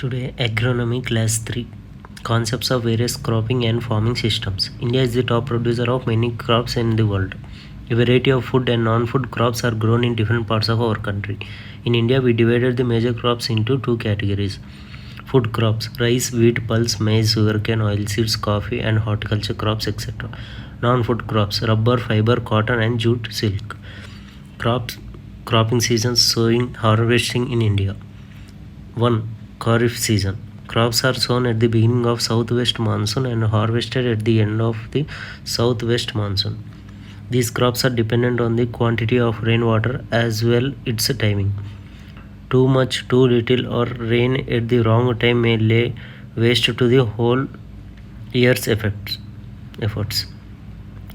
Today, Agronomy Class 3 Concepts of various cropping and farming systems. India is the top producer of many crops in the world. A variety of food and non-food crops are grown in different parts of our country. In India, we divided the major crops into two categories. Food crops: rice, wheat, pulse, maize, sugarcane, oilseeds, coffee, and horticulture crops, etc. Non-food crops: rubber, fiber, cotton, and jute, silk. Cropping seasons: sowing, harvesting in India. 1. Kharif season. Crops are sown at the beginning of southwest monsoon and harvested at the end of the southwest monsoon. These crops are dependent on the quantity of rainwater as well its timing. Too much, too little, or rain at the wrong time may lay waste to the whole year's efforts.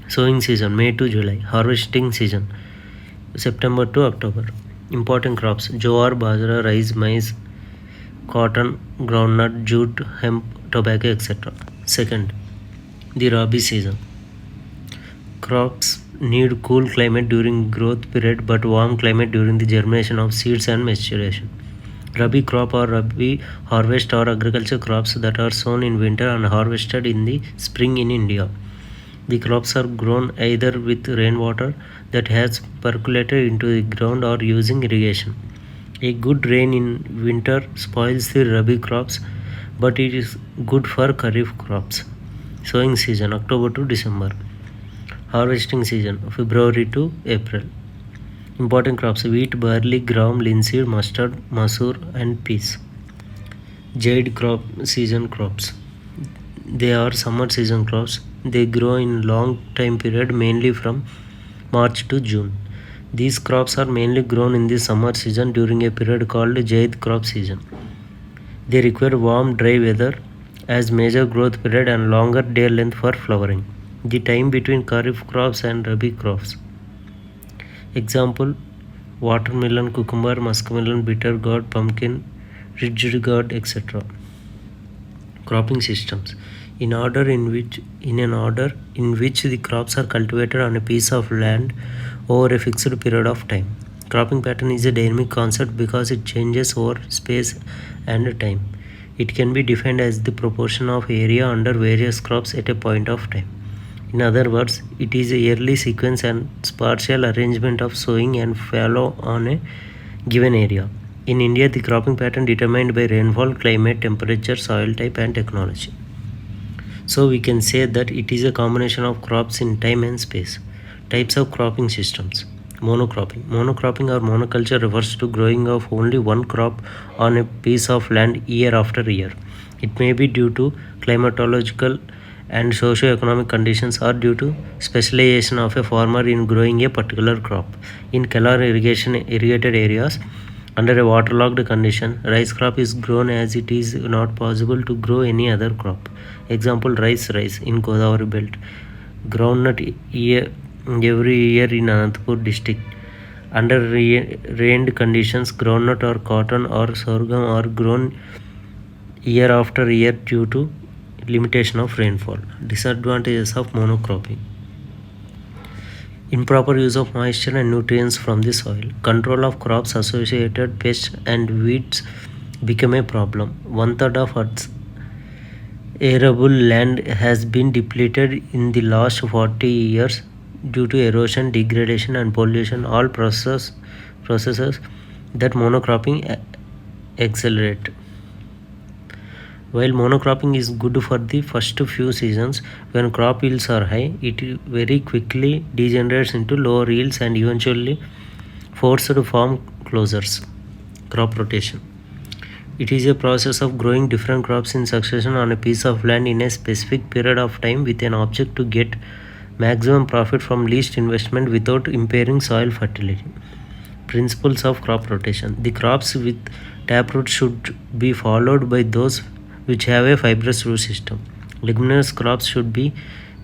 Sowing season May to July. Harvesting season September to October. Important crops: jowar, bajra, rice, maize, cotton, groundnut, jute, hemp, tobacco, etc. Second, the Rabi season. Crops need cool climate during growth period but warm climate during the germination of seeds and maturation. Rabi crop or Rabi harvest are agriculture crops that are sown in winter and harvested in the spring in India. The crops are grown either with rainwater that has percolated into the ground or using irrigation. A good rain in winter spoils the Rabi crops, but it is good for Kharif crops. Sowing season October to December. Harvesting season February to April. Important crops: wheat, barley, gram, linseed, mustard, masoor, and peas. Jade crop season crops. They are summer season crops. They grow in long time period, mainly from March to June. These crops are mainly grown in the summer season during a period called Zaid crop season. They require warm, dry weather as major growth period and longer day length for flowering. The time between Kharif crops and Rabi crops. Example: watermelon, cucumber, muskmelon, bitter gourd, pumpkin, ridged gourd, etc. Cropping systems. In an order in which the crops are cultivated on a piece of land over a fixed period of time. Cropping pattern is a dynamic concept because it changes over space and time. It can be defined as the proportion of area under various crops at a point of time. In other words, it is a yearly sequence and spatial arrangement of sowing and fallow on a given area. In India, the cropping pattern determined by rainfall, climate, temperature, soil type, and technology. So we can say that it is a combination of crops in time and space. Types of cropping systems. Monocropping. Monocropping or monoculture refers to growing of only one crop on a piece of land year after year. It may be due to climatological and socio-economic conditions or due to specialization of a farmer in growing a particular crop. In canal irrigated areas, under a waterlogged condition, rice crop is grown as it is not possible to grow any other crop. Example: rice in Godavari belt, groundnut every year in Anantapur district. Under rained conditions, groundnut or cotton or sorghum are grown year after year due to limitation of rainfall. Disadvantages of monocropping: improper use of moisture and nutrients from the soil. Control of crops associated pests and weeds become a problem. 1/3 of Earth's arable land has been depleted in the last 40 years due to erosion, degradation, and pollution, all processes that monocropping accelerate. While monocropping is good for the first few seasons, when crop yields are high, it very quickly degenerates into lower yields and eventually forced farm closures. Crop rotation. It is a process of growing different crops in succession on a piece of land in a specific period of time with an object to get maximum profit from least investment without impairing soil fertility. Principles of crop rotation. The crops with taproot should be followed by those which have a fibrous root system. Leguminous crops should be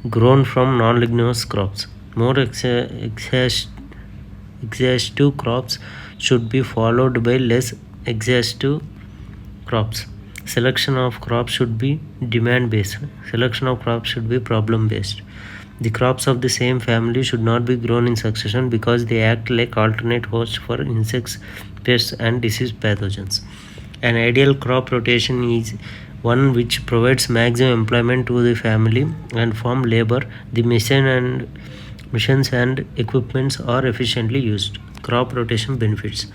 grown from non-leguminous crops. More exhaustive crops should be followed by less exhaustive crops. Selection of crops should be demand-based. Selection of crops should be problem-based. The crops of the same family should not be grown in succession because they act like alternate hosts for insects, pests, and disease pathogens. An ideal crop rotation is one which provides maximum employment to the family and farm labor. The machines and equipments are efficiently used. Crop rotation benefits.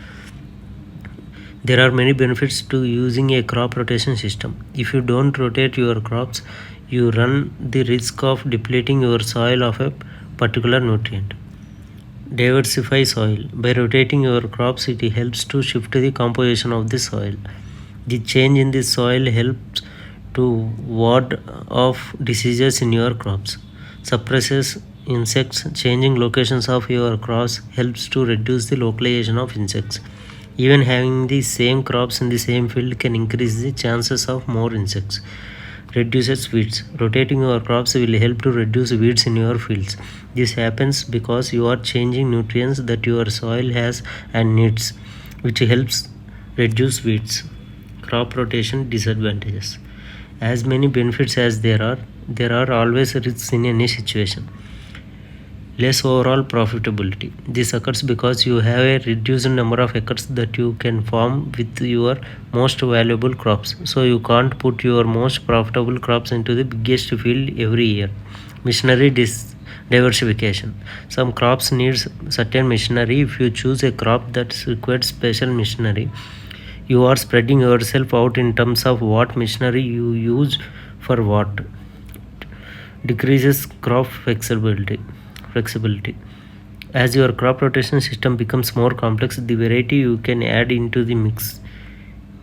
There are many benefits to using a crop rotation system. If you don't rotate your crops, you run the risk of depleting your soil of a particular nutrient. Diversify soil. By rotating your crops, it helps to shift the composition of the soil. The change in the soil helps to ward off diseases in your crops, suppresses insects. Changing locations of your crops helps to reduce the localization of insects. Even having the same crops in the same field can increase the chances of more insects. Reduces weeds. Rotating your crops will help to reduce weeds in your fields. This happens because you are changing nutrients that your soil has and needs, which helps reduce weeds. Crop rotation disadvantages. As many benefits as there are always risks in any situation. Less overall profitability. This occurs because you have a reduced number of acres that you can farm with your most valuable crops. So you can't put your most profitable crops into the biggest field every year. Machinery diversification. Some crops need certain machinery. If you choose a crop that requires special machinery, you are spreading yourself out in terms of what machinery you use for what. Decreases crop flexibility. As your crop rotation system becomes more complex, the variety you can add into the mix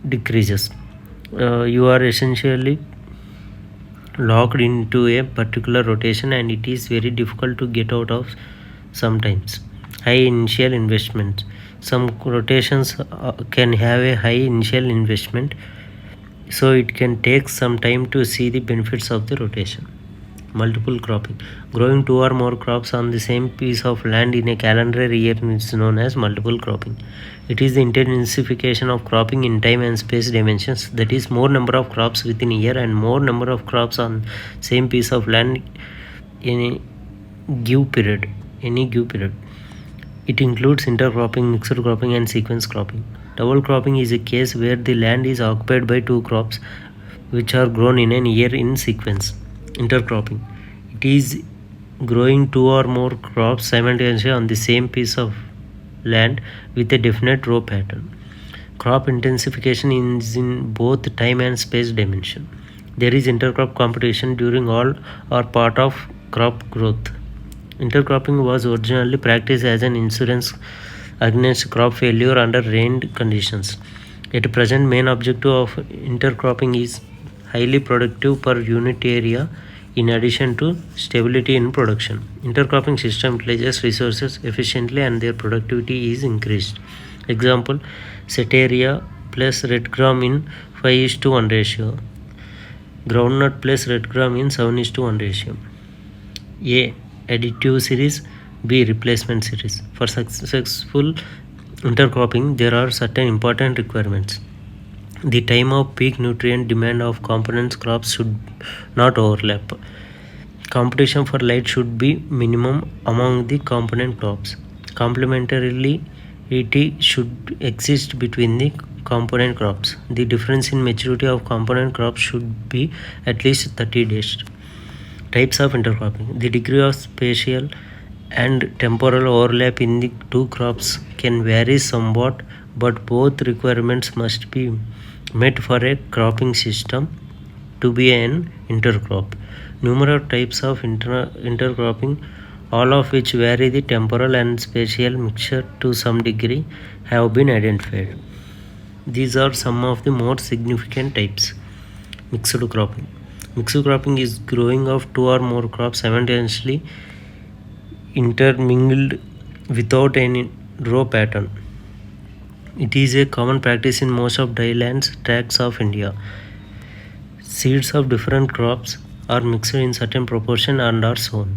decreases. You are essentially locked into a particular rotation and it is very difficult to get out of sometimes. High initial investment. Some rotations can have a high initial investment, so it can take some time to see the benefits of the rotation. Multiple cropping. Growing two or more crops on the same piece of land in a calendar year is known as multiple cropping. It is the intensification of cropping in time and space dimensions, that is more number of crops within a year and more number of crops on same piece of land in a give period. It includes intercropping, mixed cropping and sequence cropping. Double cropping is a case where the land is occupied by two crops which are grown in a year in sequence. Intercropping. It is growing two or more crops simultaneously on the same piece of land with a definite row pattern. Crop intensification is in both time and space dimension. There is intercrop competition during all or part of crop growth. Intercropping was originally practiced as an insurance against crop failure under rained conditions. At present, main objective of intercropping is highly productive per unit area in addition to stability in production. Intercropping system utilizes resources efficiently and their productivity is increased. Example, set area plus red gram in 5:1 ratio. Groundnut plus red gram in 7:1 ratio. A. Additive series. B. Replacement series. For successful intercropping, there are certain important requirements. The time of peak nutrient demand of components crops should not overlap. Competition for light should be minimum among the component crops. Complementarity should exist between the component crops. The difference in maturity of component crops should be at least 30 days. Types of intercropping. The degree of spatial and temporal overlap in the two crops can vary somewhat, but both requirements must be met for a cropping system to be an intercrop. Numerous types of intercropping, all of which vary the temporal and spatial mixture to some degree, have been identified. These are some of the more significant types. Mixed cropping. Mixed cropping is growing of two or more crops simultaneously intermingled without any row pattern. It is a common practice in most of dryland tracts of India. Seeds of different crops are mixed in certain proportion and are sown.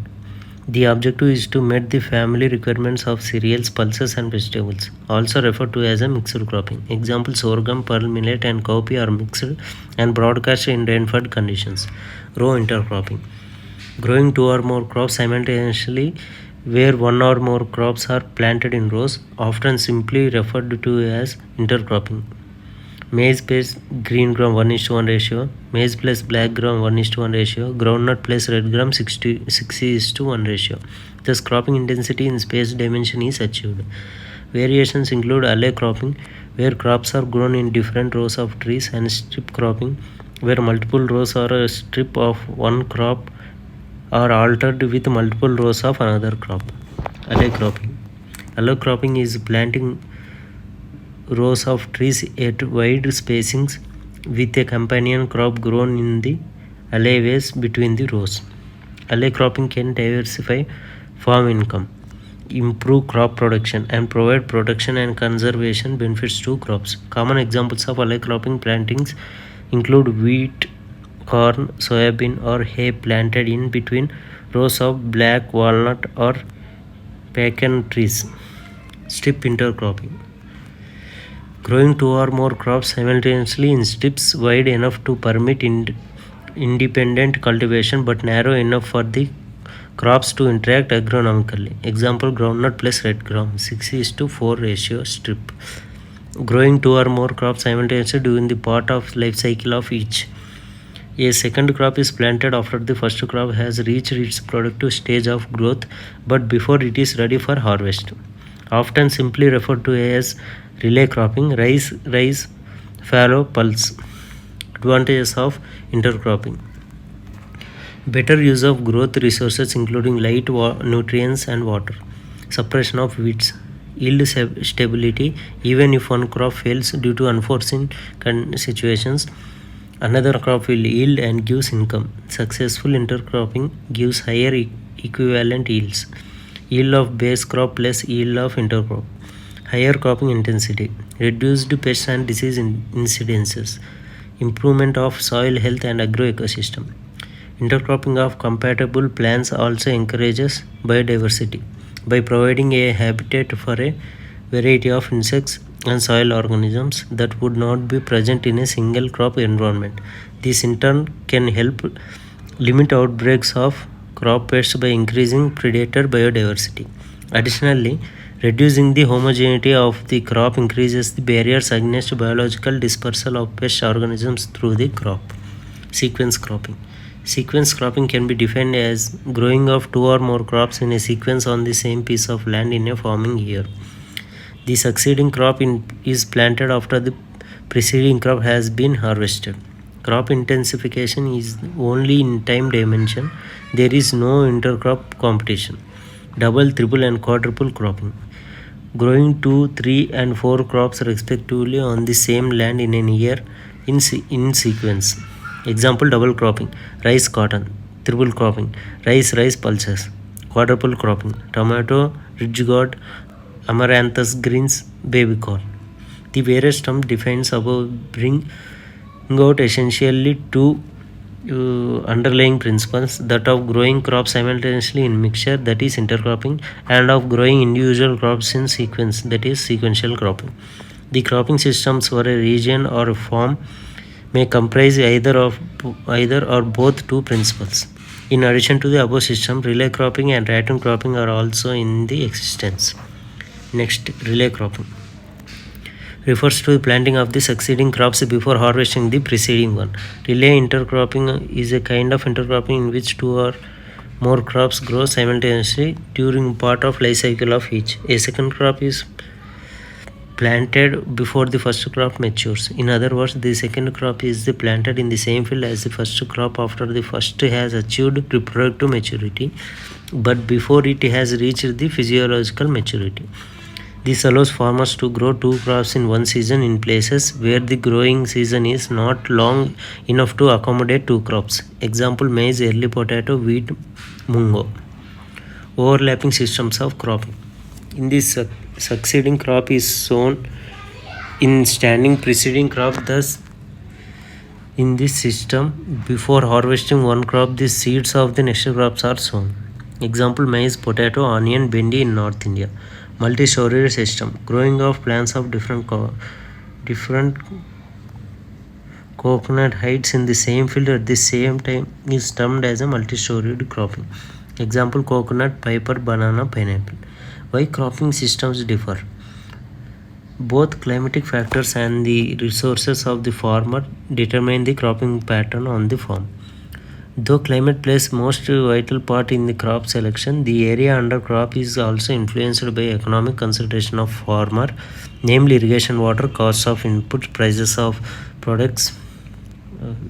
The objective is to meet the family requirements of cereals, pulses and vegetables, also referred to as a mixed cropping. Example, sorghum, pearl millet and cowpea are mixed and broadcast in rainfed conditions. Row intercropping. Growing two or more crops simultaneously where one or more crops are planted in rows, often simply referred to as intercropping. Maize plus green gram 1:1 ratio, maize plus black gram 1:1 ratio, groundnut plus red gram 60:1 ratio. Thus, cropping intensity in space dimension is achieved. Variations include alley cropping, where crops are grown in different rows of trees, and strip cropping, where multiple rows or a strip of one crop are altered with multiple rows of another crop. Alley cropping. Alley cropping is planting rows of trees at wide spacings with a companion crop grown in the alleyways between the rows. Alley cropping can diversify farm income, improve crop production, and provide protection and conservation benefits to crops. Common examples of alley cropping plantings include wheat, corn, soybean, or hay planted in between rows of black walnut or pecan trees. Strip intercropping. Growing two or more crops simultaneously in strips wide enough to permit independent cultivation but narrow enough for the crops to interact agronomically. Example, groundnut plus red gram 6:4 ratio strip. Growing two or more crops simultaneously during the part of life cycle of each. A second crop is planted after the first crop has reached its productive stage of growth but before it is ready for harvest. Often simply referred to as relay cropping, rise, fallow, pulse. Advantages of intercropping. Better use of growth resources including light, nutrients and water. Suppression of weeds. Yield stability even if one crop fails due to unforeseen situations. Another crop will yield and gives income. Successful intercropping gives higher equivalent yields. Yield of base crop plus yield of intercrop. Higher cropping intensity, reduced pest and disease incidences, improvement of soil health and agroecosystem. Intercropping of compatible plants also encourages biodiversity by providing a habitat for a variety of insects and soil organisms that would not be present in a single crop environment. This in turn can help limit outbreaks of crop pests by increasing predator biodiversity. Additionally, reducing the homogeneity of the crop increases the barriers against biological dispersal of pest organisms through the crop. Sequence cropping. Sequence cropping can be defined as growing of two or more crops in a sequence on the same piece of land in a farming year. The succeeding crop is planted after the preceding crop has been harvested. Crop intensification is only in time dimension. There is no intercrop competition. Double, triple and quadruple cropping. Growing 2, 3 and 4 crops respectively on the same land in a year in sequence. Example, double cropping, rice cotton. Triple cropping, rice pulses. Quadruple cropping, tomato, ridge gourd, amaranthus greens, baby corn. The various terms defined above bring out essentially two underlying principles, that of growing crops simultaneously in mixture, that is intercropping, and of growing individual crops in sequence, that is sequential cropping. The cropping systems for a region or a farm may comprise either or both two principles. In addition to the above system, relay cropping and ratoon cropping are also in the existence. Next, relay cropping refers to the planting of the succeeding crops before harvesting the preceding one. Relay intercropping is a kind of intercropping in which two or more crops grow simultaneously during part of life cycle of each. A second crop is planted before the first crop matures. In other words, the second crop is planted in the same field as the first crop after the first has achieved reproductive maturity, but before it has reached the physiological maturity. This allows farmers to grow two crops in one season in places where the growing season is not long enough to accommodate two crops. Example, maize, early potato, wheat, mungo. Overlapping systems of cropping. In this succeeding crop is sown in standing preceding crop. Thus, in this system, before harvesting one crop, the seeds of the next crops are sown. Example, maize, potato, onion, bendi in North India. Multi-story system. Growing of plants of different coconut heights in the same field at the same time is termed as a multi-storied cropping. Example, coconut, piper, banana, pineapple. Why cropping systems differ? Both climatic factors and the resources of the farmer determine the cropping pattern on the farm. Though climate plays most vital part in the crop selection, the area under crop is also influenced by economic consideration of farmer, namely irrigation water, costs of input, prices of products.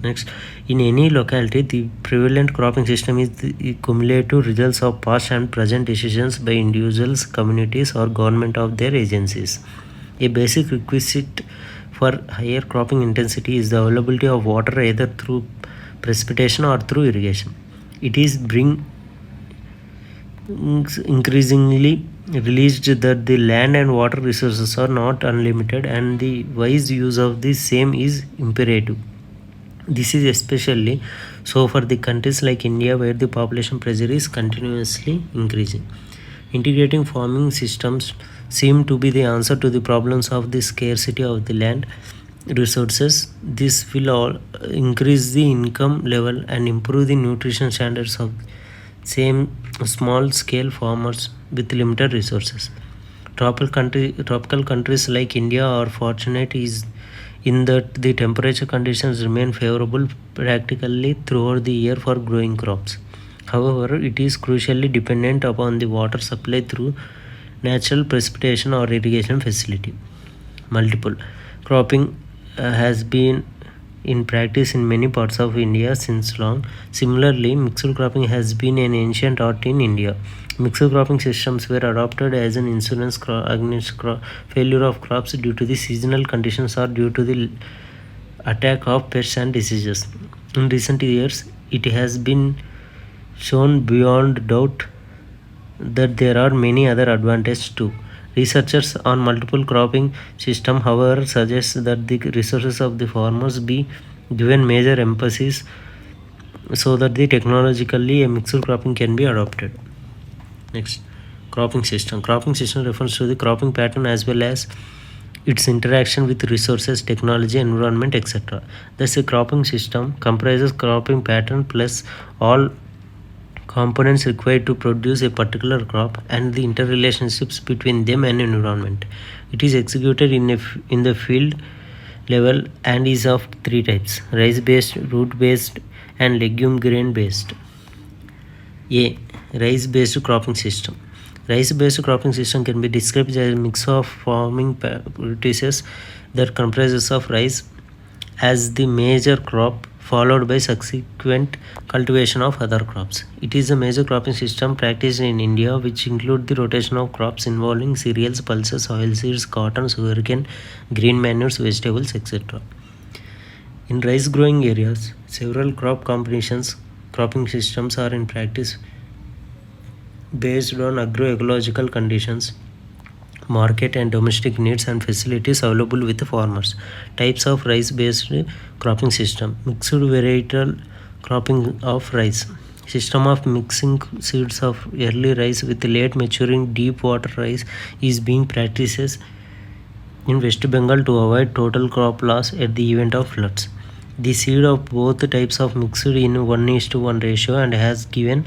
Next, in any locality, the prevalent cropping system is the cumulative results of past and present decisions by individuals, communities, or government of their agencies. A basic requisite for higher cropping intensity is the availability of water either through precipitation or through irrigation. It is being increasingly realized that the land and water resources are not unlimited and the wise use of the same is imperative. This is especially so for the countries like India where the population pressure is continuously increasing. Integrating farming systems seem to be the answer to the problems of the scarcity of the land resources. This will all increase the income level and improve the nutrition standards of same small scale farmers with limited resources. Tropical countries like India are fortunate is in that the temperature conditions remain favorable practically throughout the year for growing crops. However, it is crucially dependent upon the water supply through natural precipitation or irrigation facility. Multiple cropping has been in practice in many parts of India since long. Similarly, mixed cropping has been an ancient art in India. Mixed cropping systems were adopted as an insurance against failure of crops due to the seasonal conditions or due to the attack of pests and diseases. In recent years, it has been shown beyond doubt that there are many other advantages too. Researchers on multiple cropping system, however, suggest that the resources of the farmers be given major emphasis so that the technologically a mixed cropping can be adopted. Next, cropping system. Cropping system refers to the cropping pattern as well as its interaction with resources, technology, environment, etc. Thus, a cropping system comprises cropping pattern plus all components required to produce a particular crop and the interrelationships between them and environment. It is executed in the field level and is of three types: rice based, root based, and legume grain based. A. Rice based cropping system. Rice based cropping system can be described as a mix of farming practices that comprises of rice as the major crop followed by subsequent cultivation of other crops. It is a major cropping system practiced in India which include the rotation of crops involving cereals, pulses, oilseeds, cotton, sugarcane, green manures, vegetables, etc. In rice growing areas, several crop combinations cropping systems are in practice based on agroecological conditions, market and domestic needs and facilities available with the farmers. Types of rice based cropping system: mixed varietal cropping of rice, system of mixing seeds of early rice with late maturing deep water rice is being practiced in West Bengal to avoid total crop loss at the event of floods. The seed of both types of mixed in 1:1 ratio and has given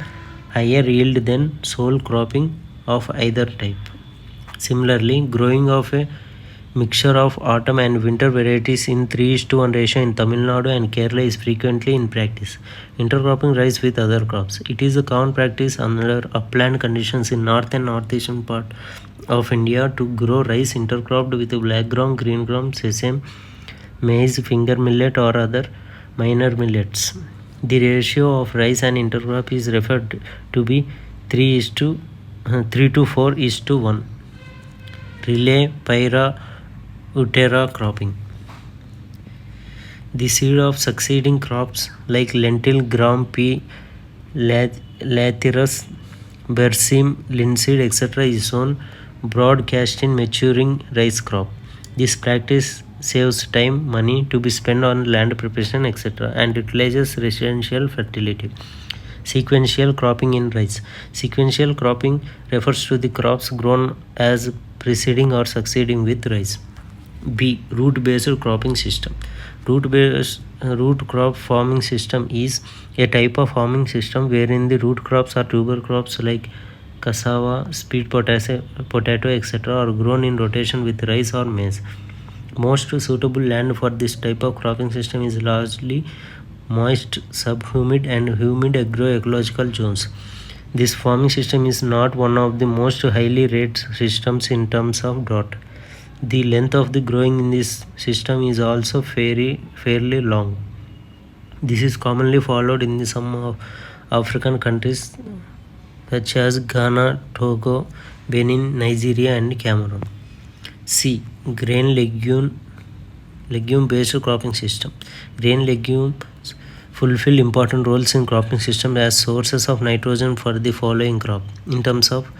higher yield than sole cropping of either type. Similarly, growing of a mixture of autumn and winter varieties in 3:1 ratio in Tamil Nadu and Kerala is frequently in practice. Intercropping rice with other crops. It is a common practice under upland conditions in north and northeastern part of India to grow rice intercropped with black gram, green gram, sesame, maize, finger millet or other minor millets. The ratio of rice and intercrop is referred to be 3 to 4:1. Relay Pyra Utera cropping. The seed of succeeding crops like lentil, gram, pea, lathyrus, berseem, linseed, etc. is sown broadcast in maturing rice crop. This practice saves time, money to be spent on land preparation, etc. and utilizes residential fertility. Sequential cropping in rice. Sequential cropping refers to the crops grown as preceding or succeeding with rice. B. Root-based cropping system. Root crop farming system is a type of farming system wherein the root crops are tuber crops like cassava, sweet potato, etc. are grown in rotation with rice or maize. Most suitable land for this type of cropping system is largely moist, subhumid, and humid agroecological zones. This farming system is not one of the most highly rated systems in terms of drought. The length of the growing in this system is also fairly long. This is commonly followed in some of African countries such as Ghana, Togo, Benin, Nigeria, and Cameroon. C. Grain legume based cropping system. Grain legumes fulfill important roles in cropping system as sources of nitrogen for the following crop in terms of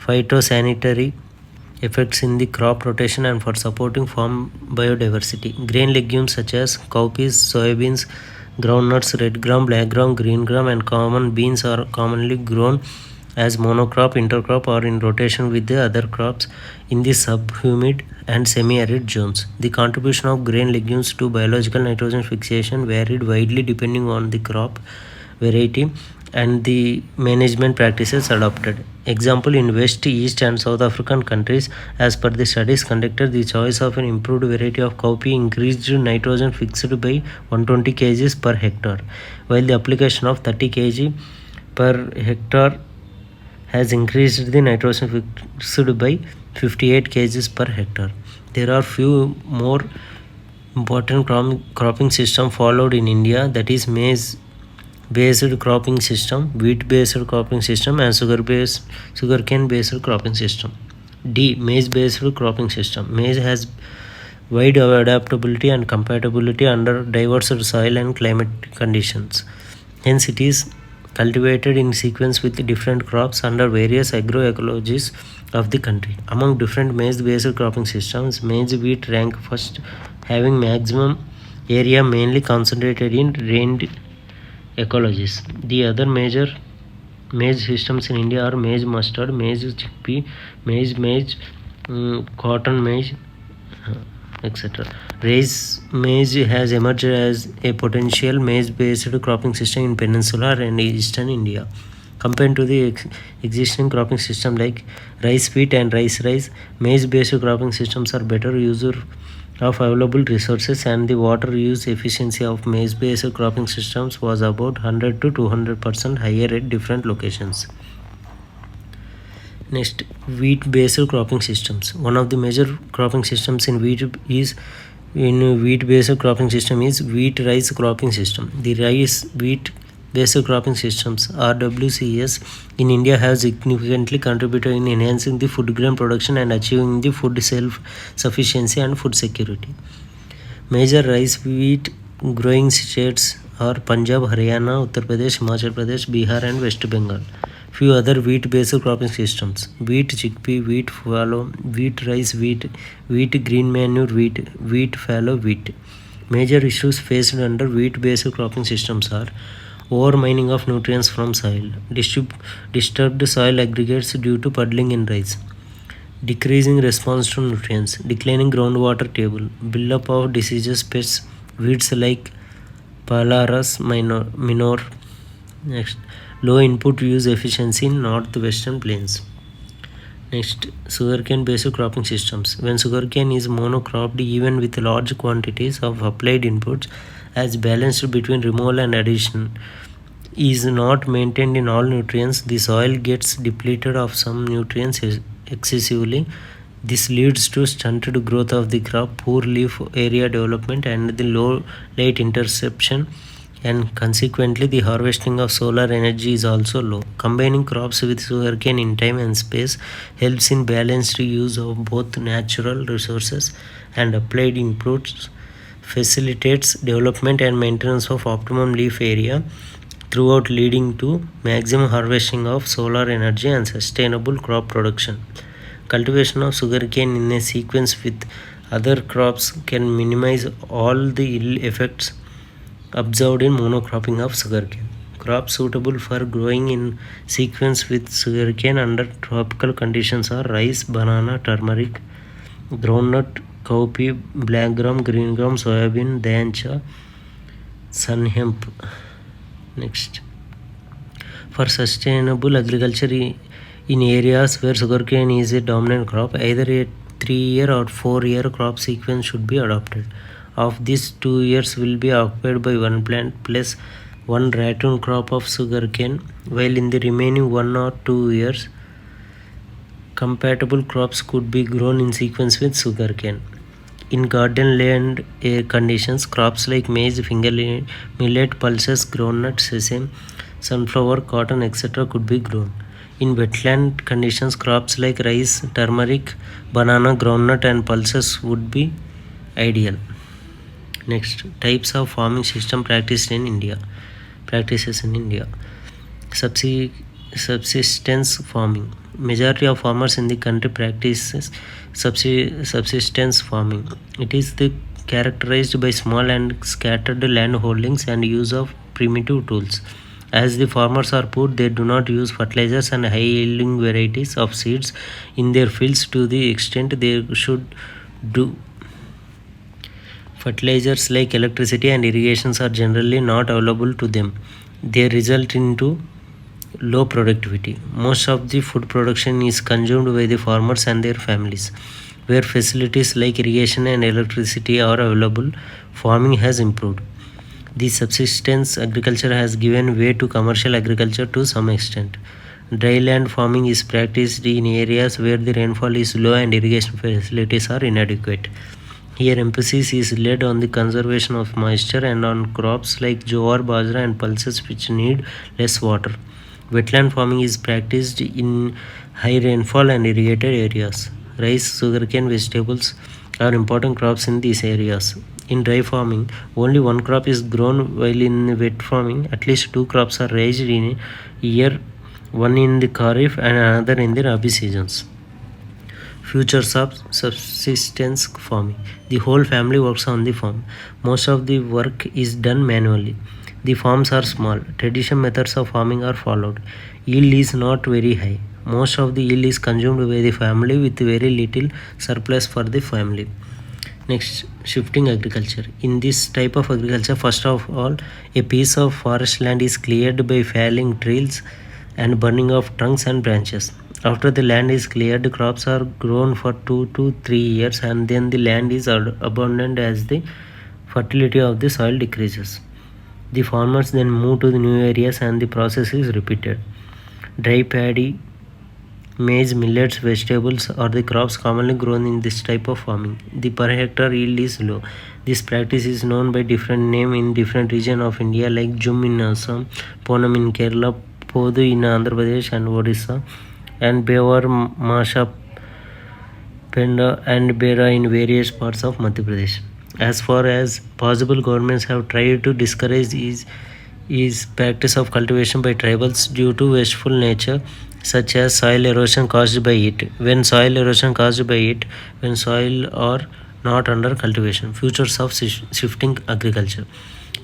phytosanitary effects in the crop rotation and for supporting farm biodiversity. Grain legumes such as cowpeas, soybeans, groundnuts, red gram, black gram, green gram, and common beans are commonly grown as monocrop, intercrop, or in rotation with the other crops in the subhumid and semi-arid zones. The contribution of grain legumes to biological nitrogen fixation varied widely depending on the crop variety and the management practices adopted. Example, in West, East, and South African countries, as per the studies conducted, the choice of an improved variety of cowpea increased nitrogen fixed by 120 kg per hectare, while the application of 30 kg per hectare has increased the nitrogen fixed by 58 kg per hectare. There are few more important cropping system followed in India, that is maize based cropping system, wheat based cropping system, and sugarcane based cropping system. D. Maize based cropping system. Maize has wide adaptability and compatibility under diverse soil and climate conditions. Hence, it is cultivated in sequence with different crops under various agroecologies of the country. Among different maize-based cropping systems, maize wheat rank first, having maximum area mainly concentrated in rained ecologies. The other major maize systems in India are maize mustard, maize chickpea, maize, cotton maize, etc. Rice maize has emerged as a potential maize-based cropping system in peninsular and eastern India. Compared to the existing cropping system like rice wheat and rice, maize-based cropping systems are better user of available resources, and the water use efficiency of maize-based cropping systems was about 100 to 200% higher at different locations. Next, wheat-based cropping systems. One of the major cropping systems in wheat-based cropping system is wheat-rice cropping system. The rice-wheat-based cropping systems (RWCS) in India have significantly contributed in enhancing the food grain production and achieving the food self-sufficiency and food security. Major rice-wheat growing states are Punjab, Haryana, Uttar Pradesh, Himachal Pradesh, Bihar, and West Bengal. Few other wheat-based cropping systems: wheat chickpea, wheat fallow, wheat rice wheat, wheat green manure wheat, wheat fallow wheat. Major issues faced under wheat-based cropping systems are overmining of nutrients from soil, disturbed soil aggregates due to puddling in rice, decreasing response to nutrients, declining groundwater table, buildup of diseases, pests, weeds like Palaras minor. Next, low input use efficiency in northwestern plains. Next, sugarcane based cropping systems. When sugarcane is monocropped, even with large quantities of applied inputs, as balanced between removal and addition is not maintained in all nutrients, the soil gets depleted of some nutrients excessively. This leads to stunted growth of the crop, poor leaf area development, and the low light interception, and consequently the harvesting of solar energy is also low. Combining crops with sugarcane in time and space helps in balanced use of both natural resources and applied inputs, facilitates development and maintenance of optimum leaf area throughout, leading to maximum harvesting of solar energy and sustainable crop production. Cultivation of sugarcane in a sequence with other crops can minimize all the ill effects observed in monocropping of sugarcane. Crops suitable for growing in sequence with sugarcane under tropical conditions are rice, banana, turmeric, groundnut, cowpea, black gram, green gram, soybean, dayancha, sun hemp. Next, for sustainable agriculture In areas where sugarcane is a dominant crop, either a 3-year or 4-year crop sequence should be adopted. Of these, 2 years will be occupied by one plant plus one ratoon crop of sugarcane, while in the remaining 1 or 2 years, compatible crops could be grown in sequence with sugarcane. In garden land conditions, crops like maize, millet, pulses, groundnut, sesame, sunflower, cotton, etc. could be grown. In wetland conditions, crops like rice, turmeric, banana, groundnut, and pulses would be ideal. Next, types of farming system practices in India. Subsistence farming. Majority of farmers in the country practices subsistence farming. It is characterized by small and scattered land holdings and use of primitive tools. As the farmers are poor, they do not use fertilizers and high-yielding varieties of seeds in their fields to the extent they should do. Fertilizers like electricity and irrigations are generally not available to them. They result into low productivity. Most of the food production is consumed by the farmers and their families. Where facilities like irrigation and electricity are available, farming has improved. The subsistence agriculture has given way to commercial agriculture to some extent. Dry land farming is practiced in areas where the rainfall is low and irrigation facilities are inadequate. Here, emphasis is laid on the conservation of moisture and on crops like jowar, bajra, and pulses which need less water. Wetland farming is practiced in high rainfall and irrigated areas. Rice, sugarcane, vegetables are important crops in these areas. In dry farming, only one crop is grown, while in wet farming, at least two crops are raised in a year, one in the Kharif and another in the Rabi seasons. Futures of subsistence farming. The whole family works on the farm. Most of the work is done manually. The farms are small. Traditional methods of farming are followed. Yield is not very high. Most of the yield is consumed by the family with very little surplus for the family. Next, shifting agriculture. In this type of agriculture, first of all, a piece of forest land is cleared by felling trees and burning of trunks and branches. After the land is cleared, crops are grown for 2 to 3 years and then the land is abandoned as the fertility of the soil decreases. The farmers then move to the new areas and the process is repeated. Dry paddy, maize, millets, vegetables are the crops commonly grown in this type of farming. The per hectare yield is low. This practice is known by different name in different regions of India like Jum in Assam, Ponam in Kerala, Podu in Andhra Pradesh and Odisha, and Bevar, Masha, Penda and Bera in various parts of Madhya Pradesh. As far as possible, governments have tried to discourage is practice of cultivation by tribals due to wasteful nature, such as soil erosion caused by it. When soil are not under cultivation. Futures of shifting agriculture.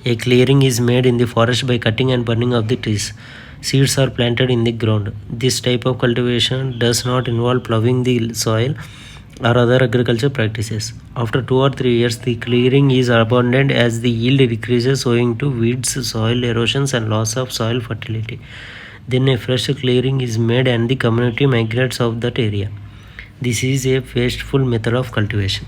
A clearing is made in the forest by cutting and burning of the trees. Seeds are planted in the ground. This type of cultivation does not involve plowing the soil or other agriculture practices. After 2 or 3 years, the clearing is abandoned as the yield decreases owing to weeds, soil erosions, and loss of soil fertility. Then a fresh clearing is made and the community migrates of that area. This is a wasteful method of cultivation.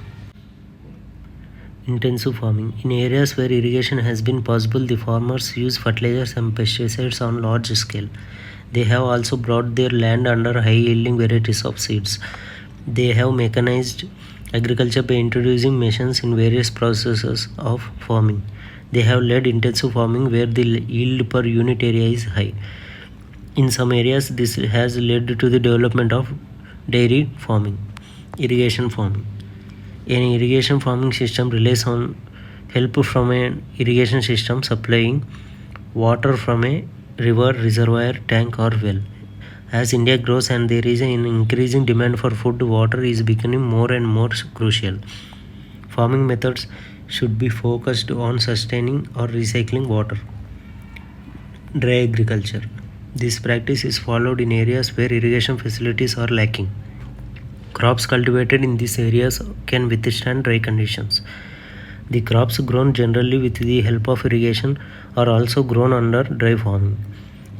Intensive farming. In areas where irrigation has been possible, the farmers use fertilizers and pesticides on large scale. They have also brought their land under high-yielding varieties of seeds. They have mechanized agriculture by introducing machines in various processes of farming. They have led intensive farming where the yield per unit area is high. In some areas, this has led to the development of dairy farming. Irrigation farming. An irrigation farming system relies on help from an irrigation system supplying water from a river, reservoir, tank or well. As India grows and there is an increasing demand for food, water is becoming more and more crucial. Farming methods should be focused on sustaining or recycling water. Dry agriculture. This practice is followed in areas where irrigation facilities are lacking. Crops cultivated in these areas can withstand dry conditions. The crops grown generally with the help of irrigation are also grown under dry farming.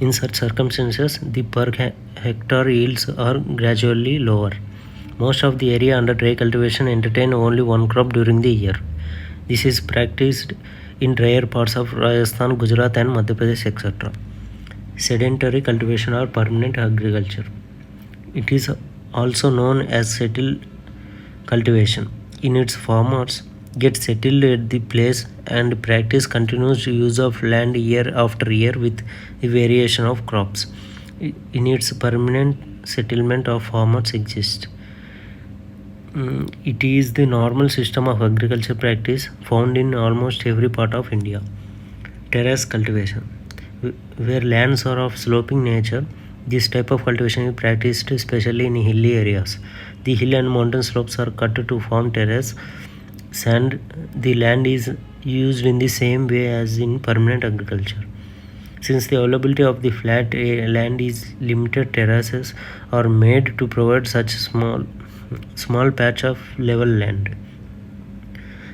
In such circumstances, the per hectare yields are gradually lower. Most of the area under dry cultivation entertain only one crop during the year. This is practiced in drier parts of Rajasthan, Gujarat, and Madhya Pradesh, etc. Sedentary cultivation or permanent agriculture. It is also known as settled cultivation. In its farmers get settled at the place and practice continuous use of land year after year with the variation of crops. In its permanent settlement of farmers exist. It is the normal system of agriculture practice found in almost every part of India. Terrace cultivation. Where lands are of sloping nature, this type of cultivation is practiced especially in hilly areas. The hill and mountain slopes are cut to form terrace. Sand, the land is used in the same way as in permanent agriculture. Since the availability of the flat land is limited, terraces are made to provide such small patch of level land.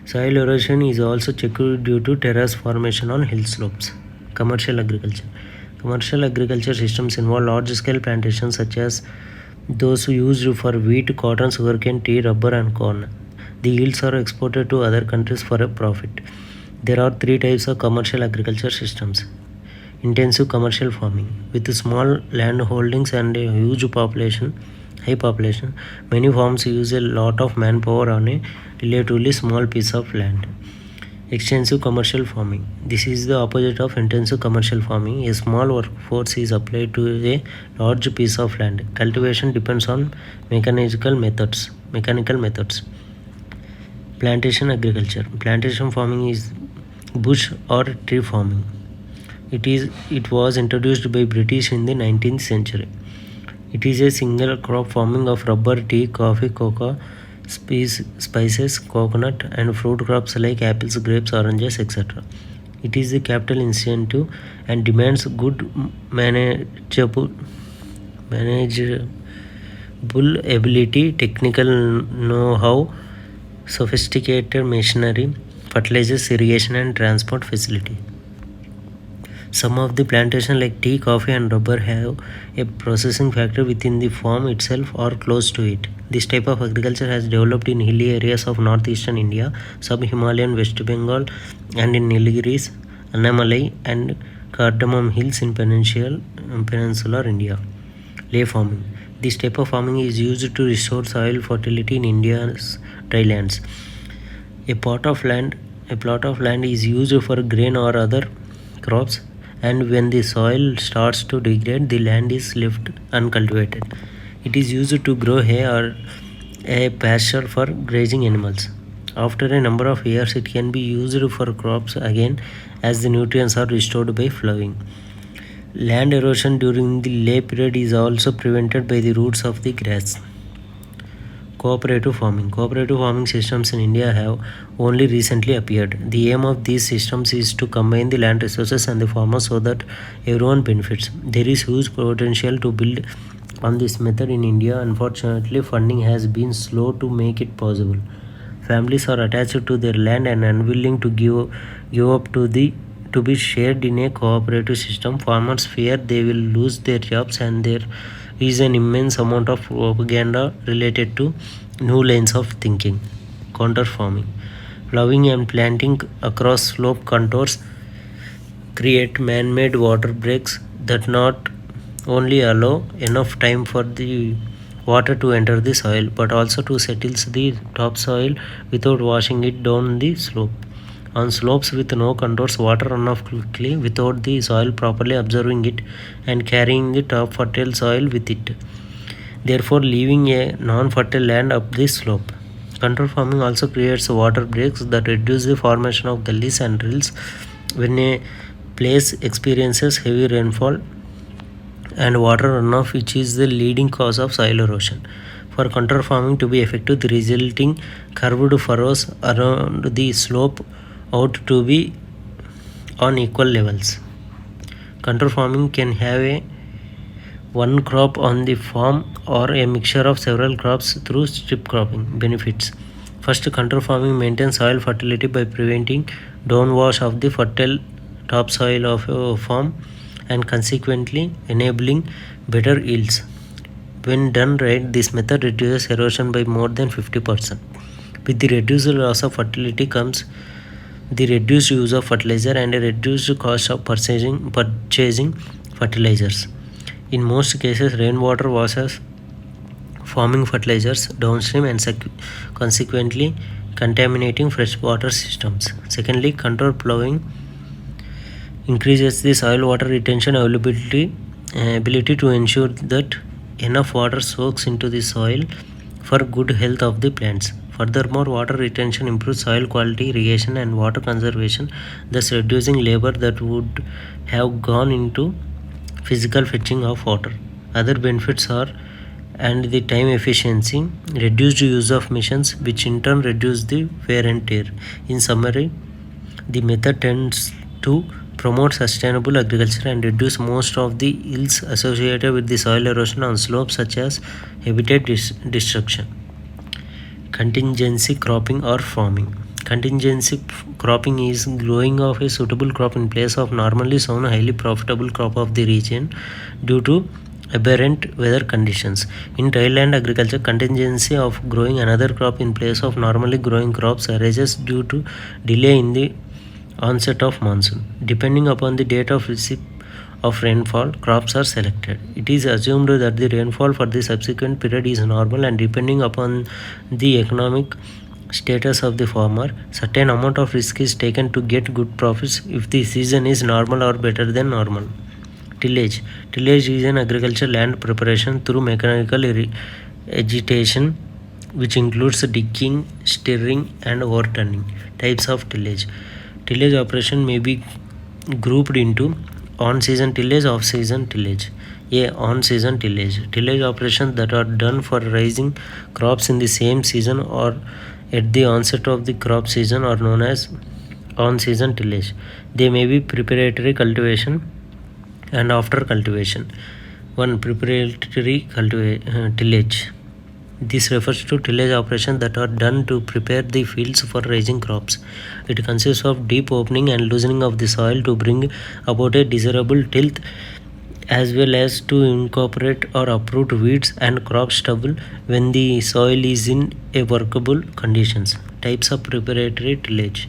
Soil erosion is also checked due to terrace formation on hill slopes. Commercial agriculture. Commercial agriculture systems involve large-scale plantations such as those used for wheat, cotton, sugarcane, tea, rubber, and corn. The yields are exported to other countries for a profit. There are three types of commercial agriculture systems. Intensive commercial farming. With small land holdings and a high population, many farms use a lot of manpower on a relatively small piece of land. Extensive commercial farming. This is the opposite of intensive commercial farming. A small workforce is applied to a large piece of land. Cultivation depends on mechanical methods. Plantation agriculture. Plantation farming is bush or tree farming. It was introduced by British in the 19th century. It is a single crop farming of rubber, tea, coffee, cocoa, spices, coconut, and fruit crops like apples, grapes, oranges, etc. It is a capital intensive and demands good manageable ability, technical know-how, sophisticated machinery, fertilizers, irrigation, and transport facility. Some of the plantations like tea, coffee, and rubber have a processing factory within the farm itself or close to it. This type of agriculture has developed in hilly areas of northeastern India, sub-Himalayan West Bengal, and in Nilgiris, Annamalai, and Cardamom Hills in peninsular India. Lay farming. This type of farming is used to restore soil fertility in India's drylands. A plot of land is used for grain or other crops, and when the soil starts to degrade, the land is left uncultivated. It is used to grow hay or a pasture for grazing animals. After a number of years, it can be used for crops again as the nutrients are restored by flowing. Land erosion during the lay period is also prevented by the roots of the grass. Cooperative farming. Cooperative farming systems in India have only recently appeared. The aim of these systems is to combine the land resources and the farmers so that everyone benefits. There is huge potential to build on this method in India. Unfortunately, funding has been slow to make it possible. Families are attached to their land and unwilling to give up to be shared in a cooperative system. Farmers fear they will lose their jobs, and there is an immense amount of propaganda related to new lines of thinking. Counter farming. Plowing and planting across slope contours create man-made water breaks that not only allow enough time for the water to enter the soil but also to settle the topsoil without washing it down the slope. On slopes with no contours, water runs off quickly without the soil properly absorbing it and carrying the top fertile soil with it, therefore leaving a non-fertile land up the slope. Contour farming also creates water breaks that reduce the formation of gullies and rills when a place experiences heavy rainfall and water runoff, which is the leading cause of soil erosion. For contour farming to be effective, the resulting curved furrows around the slope ought to be on equal levels. Contour farming can have one crop on the farm or a mixture of several crops through strip cropping. Benefits. First, contour farming maintains soil fertility by preventing downwash of the fertile topsoil of a farm and consequently enabling better yields. When done right, this method reduces erosion by more than 50%. With the reduced loss of fertility comes the reduced use of fertilizer and a reduced cost of purchasing fertilizers. In most cases, rainwater washes forming fertilizers downstream and consequently contaminating freshwater systems. Secondly, controlled plowing increases the soil water retention ability to ensure that enough water soaks into the soil for good health of the plants. Furthermore, water retention improves soil quality, irrigation, and water conservation, thus reducing labor that would have gone into physical fetching of water. Other benefits are and the time efficiency, reduced use of machines, which in turn reduce the wear and tear. In summary, the method tends to promote sustainable agriculture and reduce most of the ills associated with the soil erosion on slopes such as habitat destruction. Contingency cropping or farming. Contingency cropping is growing of a suitable crop in place of normally sown highly profitable crop of the region due to aberrant weather conditions. In dryland agriculture, contingency of growing another crop in place of normally growing crops arises due to delay in the onset of monsoon. Depending upon the date of receipt of rainfall, crops are selected. It is assumed that the rainfall for the subsequent period is normal, and depending upon the economic status of the farmer, certain amount of risk is taken to get good profits if the season is normal or better than normal. Tillage. Tillage is an agricultural land preparation through mechanical agitation, which includes digging, stirring, and overturning. Types of tillage. Tillage operation may be grouped into on-season tillage, off-season tillage. A. On-season tillage. Tillage operations that are done for raising crops in the same season or at the onset of the crop season are known as on-season tillage. They may be preparatory cultivation and after cultivation. 1. Preparatory tillage. This refers to tillage operations that are done to prepare the fields for raising crops. It consists of deep opening and loosening of the soil to bring about a desirable tilth, as well as to incorporate or uproot weeds and crop stubble when the soil is in a workable conditions. Types of preparatory tillage.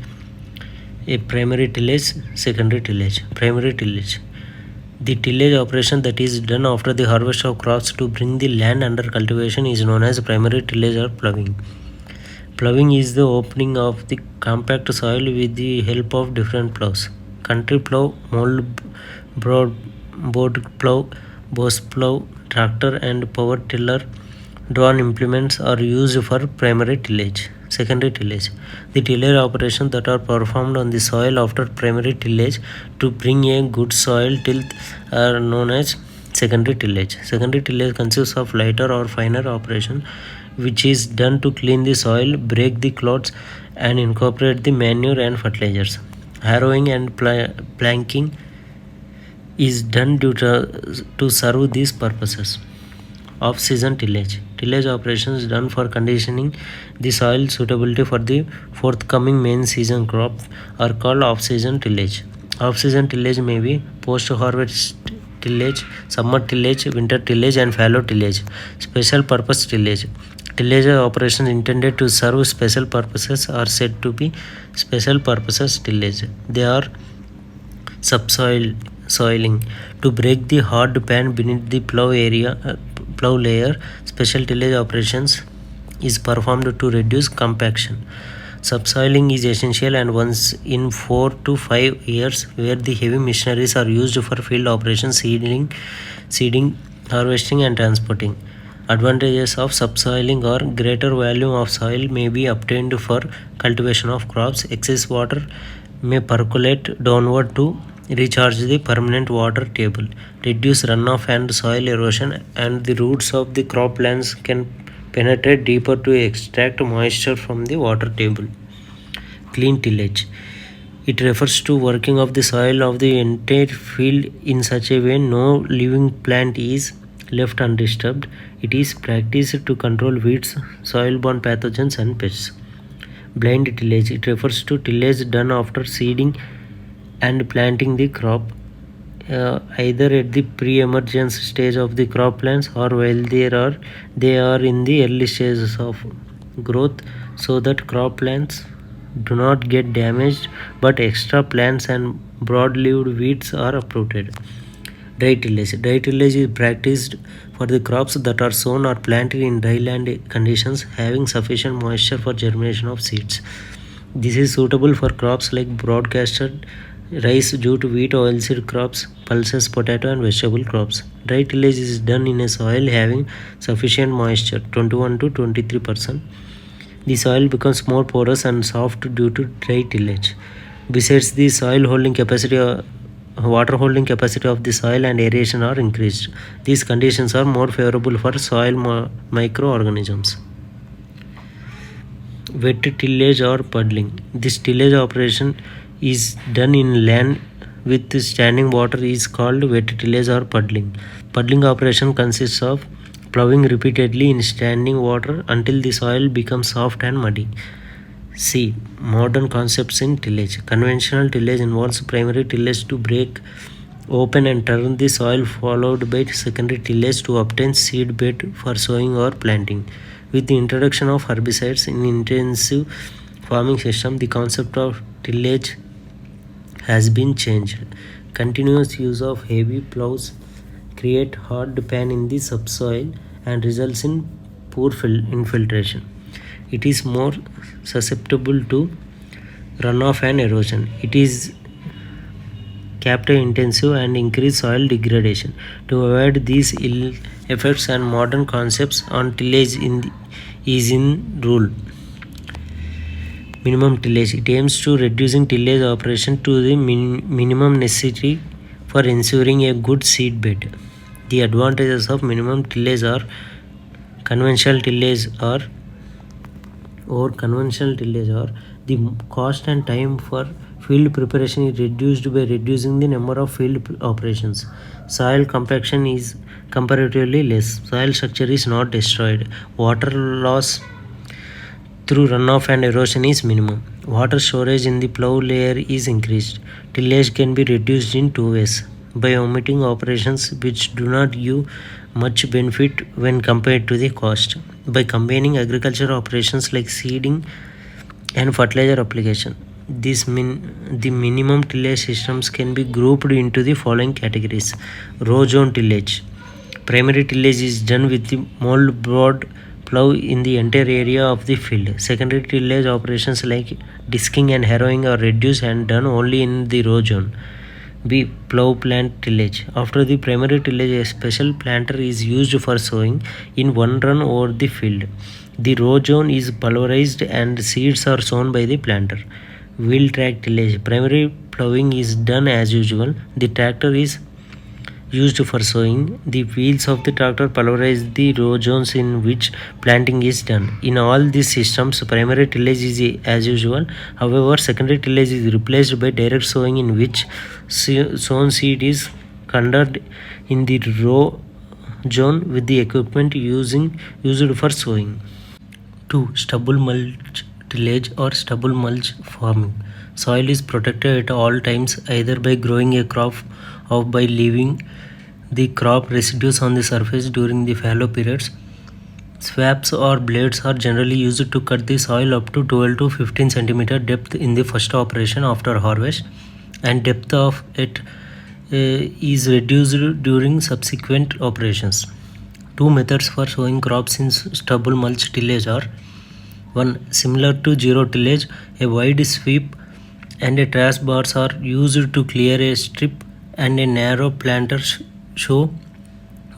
A primary tillage, secondary tillage. Primary tillage. The tillage operation that is done after the harvest of crops to bring the land under cultivation is known as primary tillage or ploughing. Ploughing is the opening of the compact soil with the help of different ploughs. Country plough, mold board plough, boss plough, tractor and power tiller drawn implements are used for primary tillage. Secondary tillage. The tillage operations that are performed on the soil after primary tillage to bring a good soil tilth are known as secondary tillage. Secondary tillage consists of lighter or finer operation which is done to clean the soil, break the clods and incorporate the manure and fertilizers. Harrowing and planking is done to serve these purposes. Off-season tillage. Tillage operations done for conditioning the soil suitability for the forthcoming main season crop are called off-season tillage. Off-season tillage may be post-harvest tillage, summer tillage, winter tillage, and fallow tillage. Special purpose tillage. Tillage operations intended to serve special purposes are said to be special purposes tillage. They are soiling to break the hard pan beneath the plow layer. Special tillage operations is performed to reduce compaction. Subsoiling is essential and once in 4 to 5 years where the heavy machineries are used for field operations, seeding, harvesting and transporting. Advantages of subsoiling are greater volume of soil may be obtained for cultivation of crops. Excess water may percolate downward to recharge the permanent water table, reduce runoff and soil erosion, and the roots of the croplands can penetrate deeper to extract moisture from the water table. Clean tillage. It refers to working of the soil of the entire field in such a way no living plant is left undisturbed. It is practiced to control weeds, soil-borne pathogens and pests. Blind tillage. It refers to tillage done after seeding and planting the crop. either at the pre-emergence stage of the croplands or while they are in the early stages of growth, so that croplands do not get damaged but extra plants and broad-leaved weeds are uprooted. Dry tillage. Dry tillage is practiced for the crops that are sown or planted in dry land conditions having sufficient moisture for germination of seeds. This is suitable for crops like broadcasted rice, jute, wheat, oilseed crops, pulses, potato, and vegetable crops. Dry tillage is done in a soil having sufficient moisture, 21 to 23%. The soil becomes more porous and soft due to dry tillage. Besides, the water holding capacity of the soil and aeration are increased. These conditions are more favorable for soil microorganisms. Wet tillage or puddling. This tillage operation is done in land with standing water is called wet tillage or puddling. Puddling operation consists of plowing repeatedly in standing water until the soil becomes soft and muddy. C. Modern concepts in tillage. Conventional tillage involves primary tillage to break open and turn the soil, followed by secondary tillage to obtain seed bed for sowing or planting. With the introduction of herbicides in intensive farming system, the concept of tillage has been changed. Continuous use of heavy plows create hard pan in the subsoil and results in poor infiltration. It is more susceptible to runoff and erosion. It is capital intensive and increase soil degradation. To avoid these ill effects, and modern concepts on tillage is in rule. Minimum tillage. It aims to reducing tillage operation to the minimum necessary for ensuring a good seed bed. The advantages of minimum tillage are conventional tillage or the cost and time for field preparation is reduced by reducing the number of field operations. Soil compaction is comparatively less. Soil structure is not destroyed. Water loss through runoff and erosion is minimum. Water storage in the plow layer is increased. Tillage can be reduced in two ways: by omitting operations which do not give much benefit when compared to the cost, by combining agricultural operations like seeding and fertilizer application. The minimum tillage systems can be grouped into the following categories. Row zone tillage. Primary tillage is done with the mold broad plow in the entire area of the field. Secondary tillage operations like disking and harrowing are reduced and done only in the row zone. B. Plow plant tillage. After the primary tillage, a special planter is used for sowing in one run over the field. The row zone is pulverized and seeds are sown by the planter. Wheel track tillage. Primary plowing is done as usual. The tractor is used for sowing. The wheels of the tractor pulverize the row zones in which planting is done. In all these systems, primary tillage is as usual. However, secondary tillage is replaced by direct sowing in which sown seed is conducted in the row zone with the equipment used for sowing. 2. Stubble mulch tillage or stubble mulch farming. Soil is protected at all times either by growing a crop or by leaving the crop residues on the surface during the fallow periods. Swaps or blades are generally used to cut the soil up to 12 to 15 cm depth in the first operation after harvest, and depth of it is reduced during subsequent operations. Two methods for sowing crops in stubble mulch tillage are: 1. Similar to zero tillage, a wide sweep and a trash bars are used to clear a strip, and a narrow planter show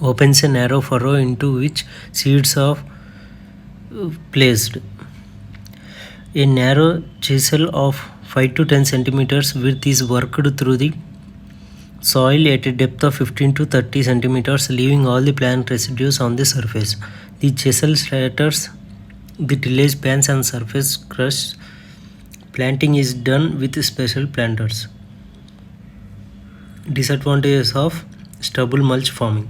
opens a narrow furrow into which seeds are placed. A narrow chisel of 5 to 10 centimeters width is worked through the soil at a depth of 15 to 30 centimeters, leaving all the plant residues on the surface. The chisel shatters the tillage pans and surface crusts. Planting is done with special planters. Disadvantages of stubble mulch farming: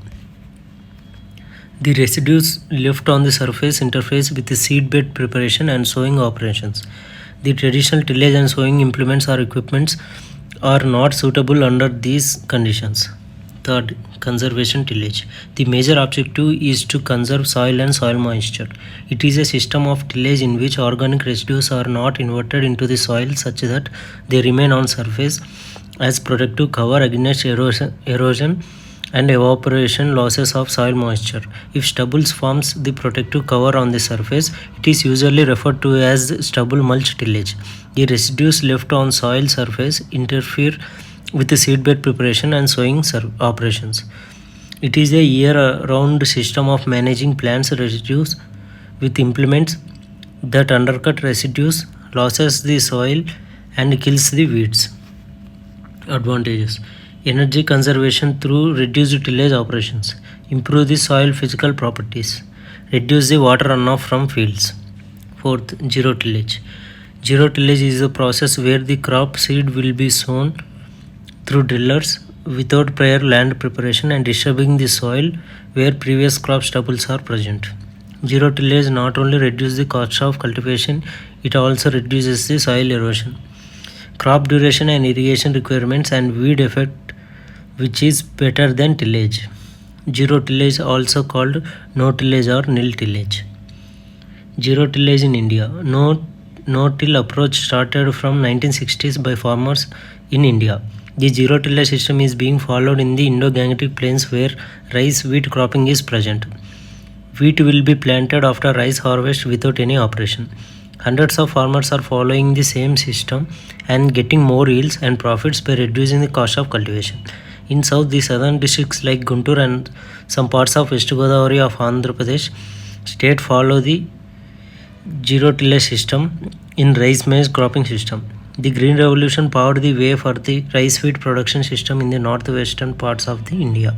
the residues left on the surface interface with the seedbed preparation and sowing operations. The traditional tillage and sowing implements or equipments are not suitable under these conditions. Third, conservation tillage. The major objective is to conserve soil and soil moisture. It is a system of tillage in which organic residues are not inverted into the soil such that they remain on surface as protective cover against erosion and evaporation losses of soil moisture. If stubble forms the protective cover on the surface, it is usually referred to as stubble mulch tillage. The residues left on soil surface interfere with the seedbed preparation and sowing operations. It is a year-round system of managing plants residues with implements that undercut residues, losses the soil, and kills the weeds. Advantages: energy conservation through reduced tillage operations, improve the soil physical properties, reduce the water runoff from fields. Fourth, zero tillage. Zero tillage is a process where the crop seed will be sown through drillers without prior land preparation and disturbing the soil where previous crop stubbles are present. Zero tillage not only reduces the cost of cultivation, it also reduces the soil erosion, crop duration and irrigation requirements, and weed effect, which is better than tillage. Zero tillage, also called no tillage or nil tillage. Zero tillage in India. No-till approach started from 1960s by farmers in India. The zero tillage system is being followed in the Indo-Gangetic plains where rice wheat cropping is present. Wheat will be planted after rice harvest without any operation. Hundreds of farmers are following the same system and getting more yields and profits by reducing the cost of cultivation. In south, the southern districts like Guntur and some parts of West Godavari of Andhra Pradesh state follow the zero tillage system in rice maize cropping system. The Green Revolution paved the way for the rice wheat production system in the northwestern parts of the India.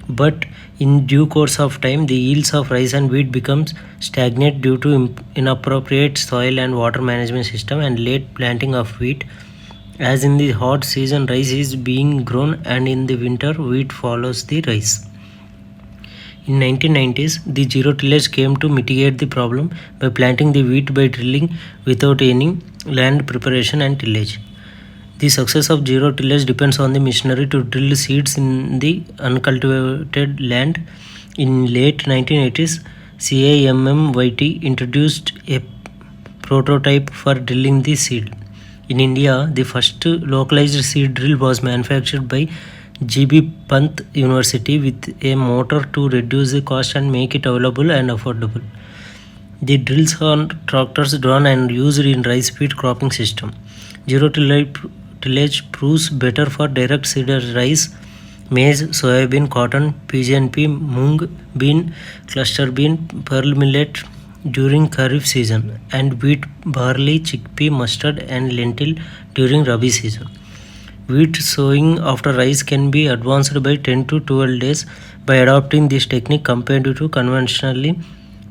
But in due course of time, the yields of rice and wheat becomes stagnant due to inappropriate soil and water management system and late planting of wheat. As in the hot season, rice is being grown, and in the winter, wheat follows the rice. In 1990s, the zero tillage came to mitigate the problem by planting the wheat by drilling without any land preparation and tillage. The success of zero tillage depends on the machinery to drill seeds in the uncultivated land. In late 1980s, CIMMYT introduced a prototype for drilling the seed. In India, the first localized seed drill was manufactured by GB Pant University with a motor to reduce the cost and make it available and affordable. The drills are tractors drawn and used in rice wheat cropping system. Zero tillage proves better for direct seeded rice, maize, soybean, cotton, PGNP, mung, bean, cluster bean, pearl millet during Kharif season, and wheat, barley, chickpea, mustard, and lentil during Rabi season. Wheat sowing after rice can be advanced by 10 to 12 days by adopting this technique compared to conventionally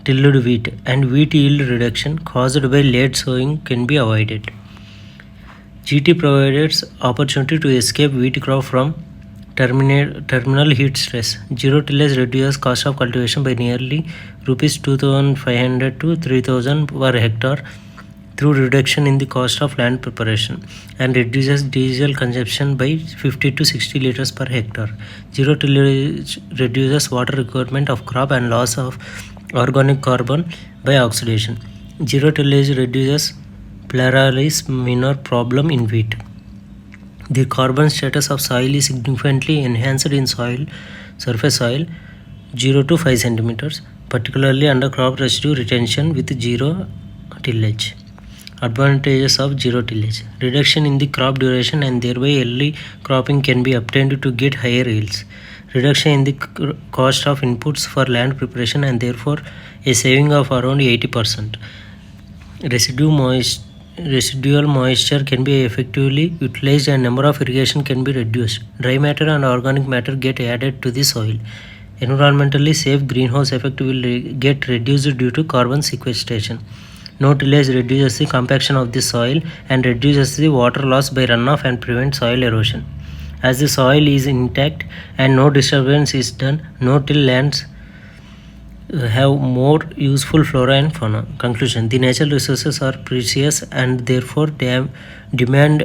tilled wheat, and wheat yield reduction caused by late sowing can be avoided. GT provides opportunity to escape wheat crop from terminal heat stress. Zero tillage reduces cost of cultivation by nearly rupees 2,500 to 3,000 per hectare through reduction in the cost of land preparation, and reduces diesel consumption by 50 to 60 liters per hectare. Zero tillage reduces water requirement of crop and loss of organic carbon by oxidation. Zero tillage reduces pluralis minor problem in wheat. The carbon status of soil is significantly enhanced in surface soil 0 to 5 centimeters, particularly under crop residue retention with zero tillage. Advantages of zero tillage: reduction in the crop duration and thereby early cropping can be obtained to get higher yields. Reduction in the cost of inputs for land preparation and therefore a saving of around 80%. Residual moisture can be effectively utilized and number of irrigation can be reduced. Dry matter and organic matter get added to the soil. Environmentally safe greenhouse effect will get reduced due to carbon sequestration. No tillage reduces the compaction of the soil and reduces the water loss by runoff and prevents soil erosion. As the soil is intact and no disturbance is done, no-till lands have more useful flora and fauna. Conclusion: the natural resources are precious and therefore demand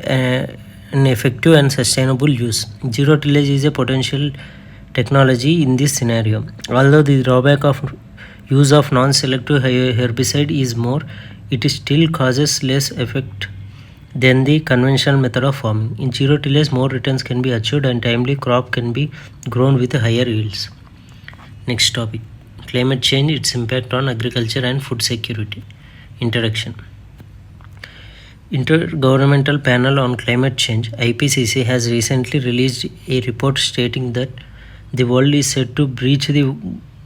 an effective and sustainable use. Zero tillage is a potential technology in this scenario. Although the drawback of use of non-selective herbicide is more, it still causes less effect than the conventional method of farming. In zero tillage, more returns can be achieved and timely crop can be grown with higher yields. Next topic: climate change, its impact on agriculture and food security. Introduction. Intergovernmental Panel on Climate Change (IPCC) has recently released a report stating that the world is set to breach the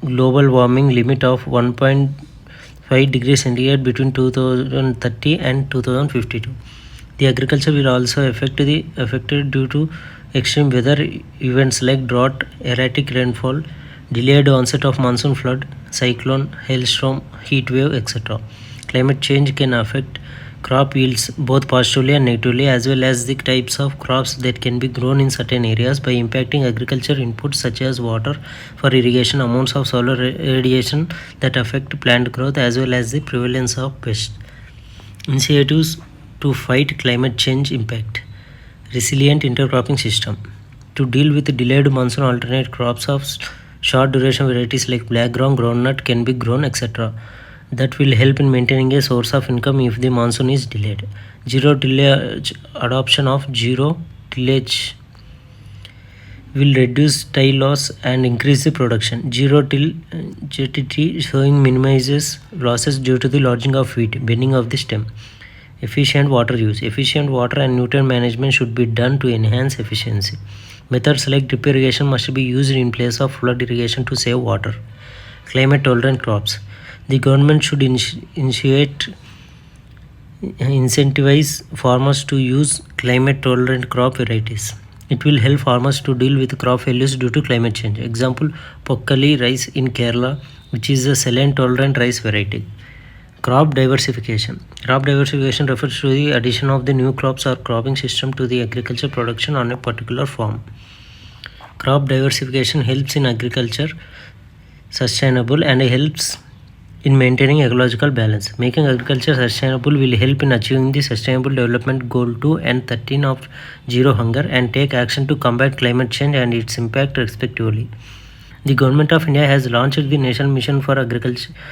global warming limit of 1.5 degrees centigrade between 2030 and 2052. The agriculture will also affected due to extreme weather events like drought, erratic rainfall, delayed onset of monsoon flood, cyclone, hailstorm, heat wave, etc. Climate change can affect crop yields both positively and negatively, as well as the types of crops that can be grown in certain areas by impacting agriculture inputs such as water for irrigation, amounts of solar radiation that affect plant growth, as well as the prevalence of pests. Initiatives to fight climate change impact. Resilient intercropping system. To deal with delayed monsoon, alternate crops of short duration varieties like black gram, groundnut can be grown, etc. That will help in maintaining a source of income if the monsoon is delayed. Zero tillage. Adoption of zero tillage will reduce tie loss and increase the production. Zero till JTT showing minimizes losses due to the lodging of wheat, bending of the stem. Efficient water use. Efficient water and nutrient management should be done to enhance efficiency. Methods like drip irrigation must be used in place of flood irrigation to save water. Climate tolerant crops. The government should incentivize farmers to use climate tolerant crop varieties. It will help farmers to deal with crop failures due to climate change. Example, Pokkali rice in Kerala, which is a saline tolerant rice variety. Crop diversification. Crop diversification refers to the addition of the new crops or cropping system to the agriculture production on a particular farm. Crop diversification helps in agriculture sustainable and helps in maintaining ecological balance. Making agriculture sustainable will help in achieving the Sustainable Development Goal 2 and 13 of Zero Hunger and take action to combat climate change and its impact respectively. The Government of India has launched the National Mission for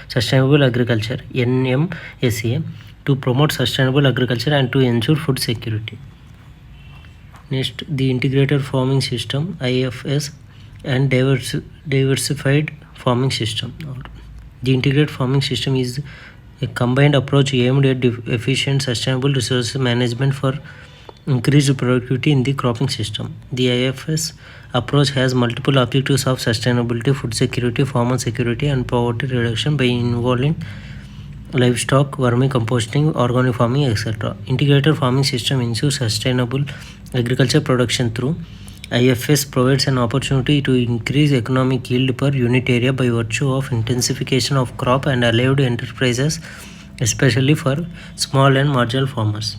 Sustainable Agriculture (NMSA) to promote sustainable agriculture and to ensure food security. Next, the Integrated Farming System (IFS) and Diversified Farming System. The integrated farming system is a combined approach aimed at efficient, sustainable resource management for increased productivity in the cropping system. The IFS approach has multiple objectives of sustainability, food security, farmer security, and poverty reduction by involving livestock, vermicomposting, organic farming, etc. Integrated farming system ensures sustainable agriculture production through IFS provides an opportunity to increase economic yield per unit area by virtue of intensification of crop and allied enterprises, especially for small and marginal farmers.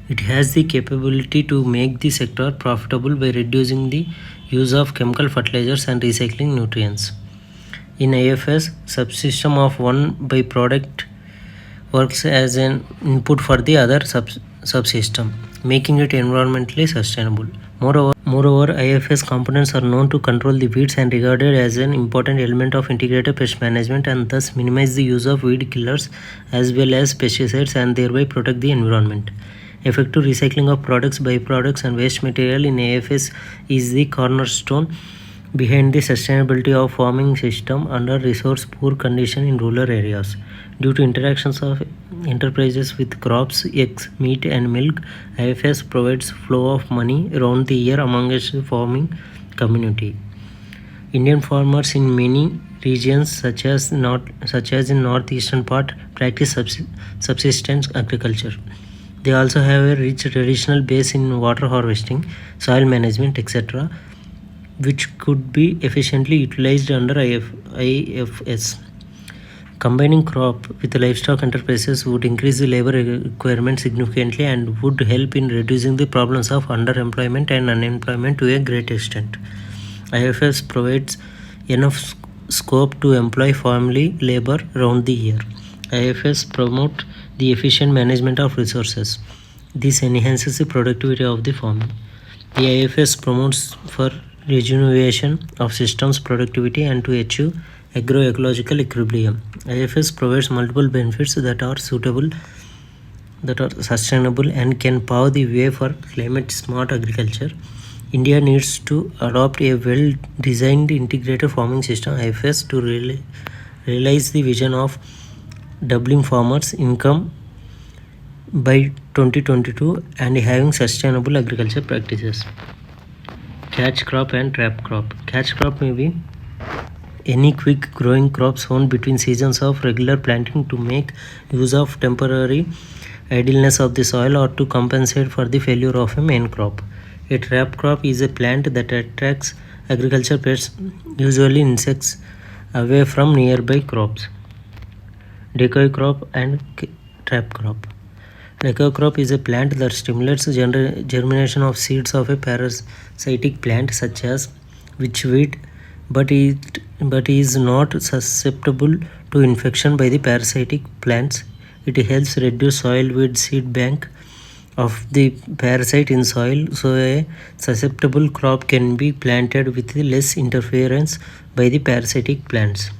It has the capability to make the sector profitable by reducing the use of chemical fertilizers and recycling nutrients. In IFS, subsystem of one byproduct works as an input for the other subsystem, making it environmentally sustainable. Moreover, IFS components are known to control the weeds and regarded as an important element of integrated pest management and thus minimize the use of weed killers as well as pesticides and thereby protect the environment. Effective recycling of products, byproducts and waste material in IFS is the cornerstone behind the sustainability of farming system under resource poor condition in rural areas. Due to interactions of enterprises with crops, eggs, meat and milk, IFS provides flow of money around the year among its farming community. Indian farmers in many regions such as in northeastern part practice subsistence agriculture. They also have a rich traditional base in water harvesting, soil management, etc., which could be efficiently utilized under IFS. Combining crop with livestock enterprises would increase the labor requirement significantly and would help in reducing the problems of underemployment and unemployment to a great extent. IFS provides enough scope to employ family labor around the year. IFS promote the efficient management of resources. This enhances the productivity of the farming. The IFS promotes for regeneration of systems productivity and to achieve agroecological equilibrium. IFS provides multiple benefits that are sustainable and can pave the way for climate smart agriculture. India needs to adopt a well designed integrated farming system IFS to realize the vision of doubling farmers' income by 2022 and having sustainable agriculture practices. Catch crop and trap crop. Catch crop may be any quick growing crop sown between seasons of regular planting to make use of temporary idleness of the soil or to compensate for the failure of a main crop. A trap crop is a plant that attracts agriculture pests, usually insects, away from nearby crops. Decoy crop and trap crop. Decoy crop is a plant that stimulates germination of seeds of a parasitic plant such as witchweed, but is not susceptible to infection by the parasitic plants. It helps reduce soil weed seed bank of the parasite in soil, so a susceptible crop can be planted with less interference by the parasitic plants.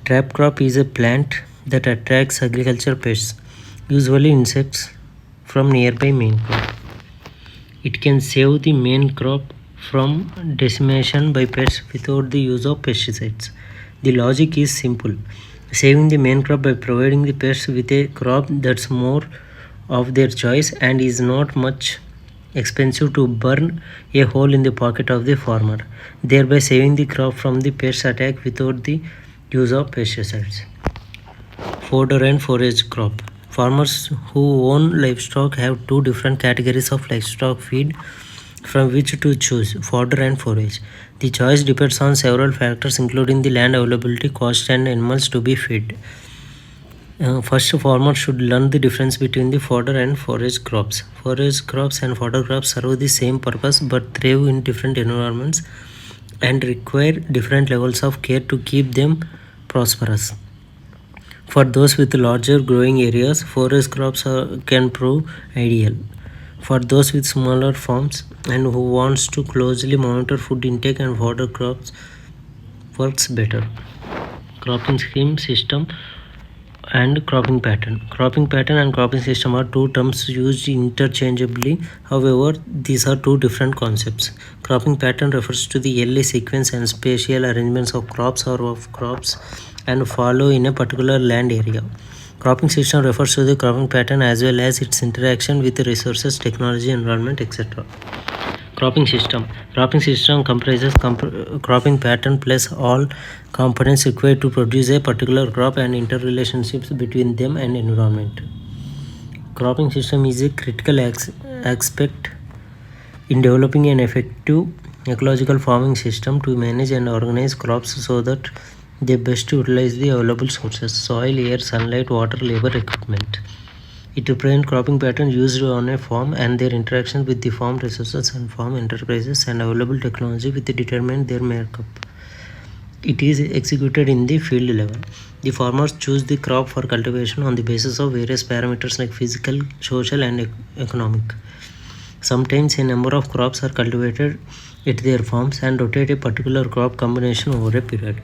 Trap crop is a plant that attracts agriculture pests, usually insects, from nearby main crop. It can save the main crop from decimation by pests without the use of pesticides. The logic is simple. Saving the main crop by providing the pests with a crop that's more of their choice and is not much expensive to burn a hole in the pocket of the farmer, thereby saving the crop from the pest attack without the use of pesticides. Fodder and forage crop. Farmers who own livestock have two different categories of livestock feed from which to choose, fodder and forage. The choice depends on several factors including the land availability, cost and animals to be fed. First, farmers should learn the difference between the fodder and forage crops. Forage crops and fodder crops serve the same purpose but thrive in different environments and require different levels of care to keep them prosperous. For those with larger growing areas, forage crops can prove ideal. For those with smaller farms and who wants to closely monitor food intake and fodder crops works better. Cropping scheme system and cropping pattern. Cropping pattern and cropping system are two terms used interchangeably. However, these are two different concepts. Cropping pattern refers to the early sequence and spatial arrangements of crops or of crops and follow in a particular land area. Cropping system refers to the cropping pattern as well as its interaction with the resources, technology, environment, etc. Cropping system. Cropping system comprises cropping pattern plus all components required to produce a particular crop and interrelationships between them and environment. Cropping system is a critical aspect in developing an effective ecological farming system to manage and organize crops so that they best utilize the available sources: soil, air, sunlight, water, labor, equipment. It represents cropping patterns used on a farm and their interactions with the farm resources and farm enterprises and available technology with determine their makeup. It is executed in the field level. The farmers choose the crop for cultivation on the basis of various parameters like physical, social, and economic. Sometimes a number of crops are cultivated at their farms and rotate a particular crop combination over a period.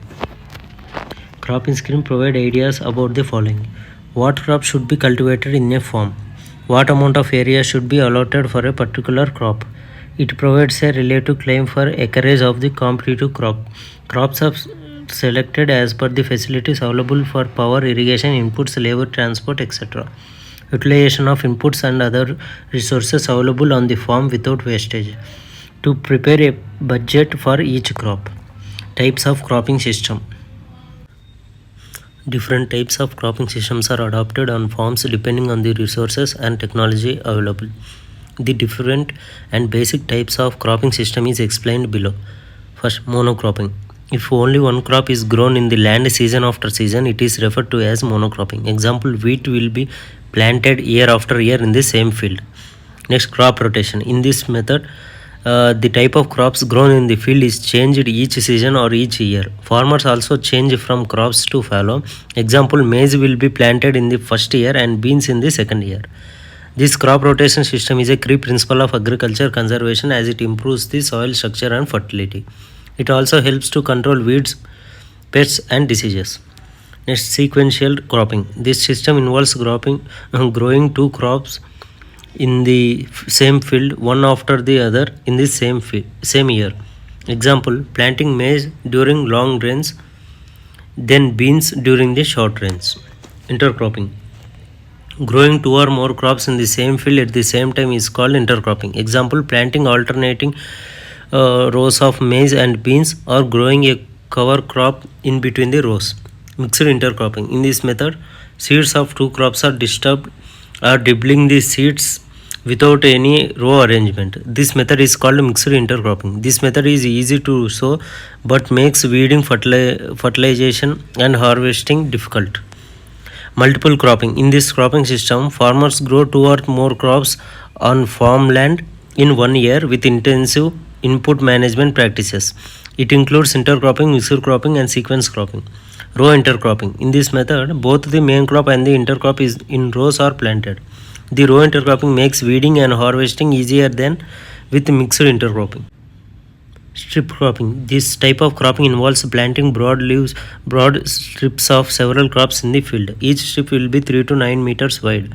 Cropping scheme provide ideas about the following: what crop should be cultivated in a farm, what amount of area should be allotted for a particular crop. It provides a relative claim for acreage of the competitive crop. Crops are selected as per the facilities available for power, irrigation, inputs, labor, transport, etc. Utilization of inputs and other resources available on the farm without wastage. To prepare a budget for each crop. Types of cropping system. Different types of cropping systems are adopted on farms depending on the resources and technology available. The different and basic types of cropping system is explained below. First, monocropping. If only one crop is grown in the land season after season, it is referred to as monocropping. Example, wheat will be planted year after year in the same field. Next, crop rotation. In this method, the type of crops grown in the field is changed each season or each year. Farmers also change from crops to follow. Example, maize will be planted in the first year and beans in the second year. This crop rotation system is a key principle of agriculture conservation as it improves the soil structure and fertility. It also helps to control weeds, pests, and diseases. Next, sequential cropping. This system involves growing two crops in the same field, one after the other, in the same year. Example: planting maize during long rains, then beans during the short rains. Intercropping. Growing two or more crops in the same field at the same time is called intercropping. Example: planting alternating rows of maize and beans, or growing a cover crop in between the rows. Mixed intercropping. In this method, seeds of two crops are disturbed or dribbling the seeds without any row arrangement. This method is called mixed intercropping. This method is easy to sow but makes weeding, fertilization, and harvesting difficult. Multiple cropping. In this cropping system, farmers grow two or more crops on farmland in 1 year with intensive input management practices. It includes intercropping, mixed cropping, and sequence cropping. Row intercropping. In this method, both the main crop and the intercrop is in rows are planted. The row intercropping makes weeding and harvesting easier than with mixed intercropping. Strip cropping. This type of cropping involves planting broad strips of several crops in the field. Each strip will be 3 to 9 meters wide.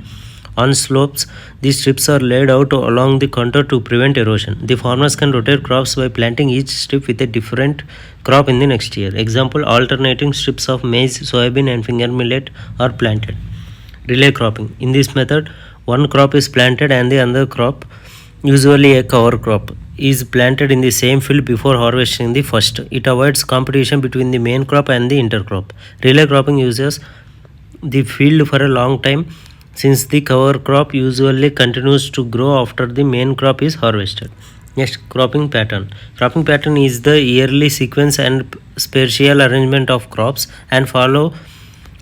On slopes, these strips are laid out along the contour to prevent erosion. The farmers can rotate crops by planting each strip with a different crop in the next year. Example: alternating strips of maize, soybean, and finger millet are planted. Relay cropping. In this method, one crop is planted and the other crop, usually a cover crop, is planted in the same field before harvesting the first. It avoids competition between the main crop and the intercrop. Relay cropping uses the field for a long time, since the cover crop usually continues to grow after the main crop is harvested. Next, cropping pattern. Cropping pattern is the yearly sequence and spatial arrangement of crops and follow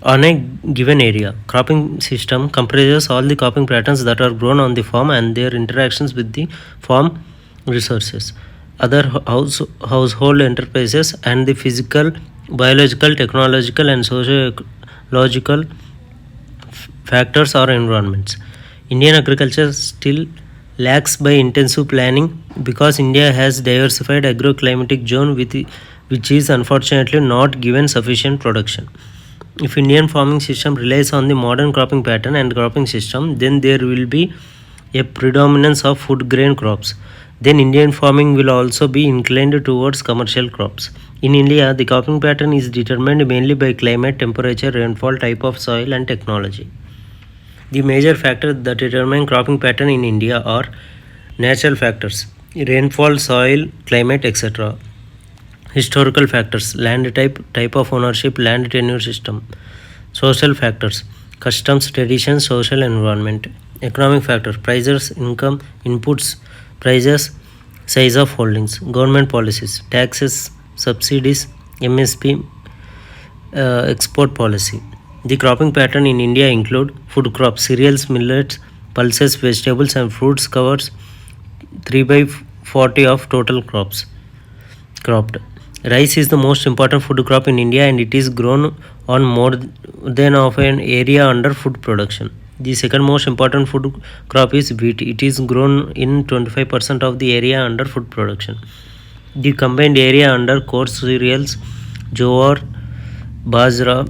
on a given area. Cropping system comprises all the cropping patterns that are grown on the farm and their interactions with the farm resources, other household enterprises, and the physical, biological, technological, and sociological factors or environments. Indian agriculture still lacks by intensive planning because India has diversified agroclimatic zone which is unfortunately not given sufficient production. If Indian farming system relies on the modern cropping pattern and cropping system, then there will be a predominance of food grain crops. Then Indian farming will also be inclined towards commercial crops. In India, the cropping pattern is determined mainly by climate, temperature, rainfall, type of soil, and technology. The major factors that determine cropping pattern in India are natural factors: rainfall, soil, climate, etc. Historical factors: land type of ownership, land tenure system. Social factors: customs, traditions, social environment. Economic factors: prices, income, inputs, prices, size of holdings. Government policies: taxes, subsidies, MSP, export policy. The cropping pattern in India include food crops: cereals, millets, pulses, vegetables, and fruits covers 3 by 40 of total crops cropped. Rice is the most important food crop in India and it is grown on more than of an area under food production. The second most important food crop is wheat. It is grown in 25% of the area under food production. The combined area under coarse cereals, jowar, bajra,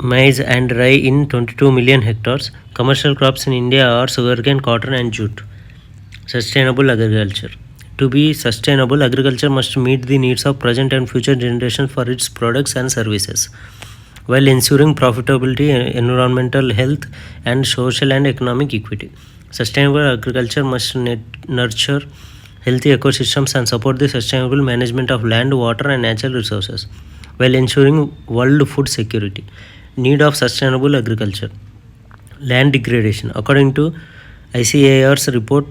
maize, and rye in 22 million hectares. Commercial crops in India are sugarcane, cotton, and jute. Sustainable agriculture. To be sustainable, agriculture must meet the needs of present and future generations for its products and services, while ensuring profitability, environmental health, and social and economic equity. Sustainable agriculture must nurture healthy ecosystems and support the sustainable management of land, water, and natural resources, while ensuring world food security. Need of sustainable agriculture. Land degradation. According to ICAR's report,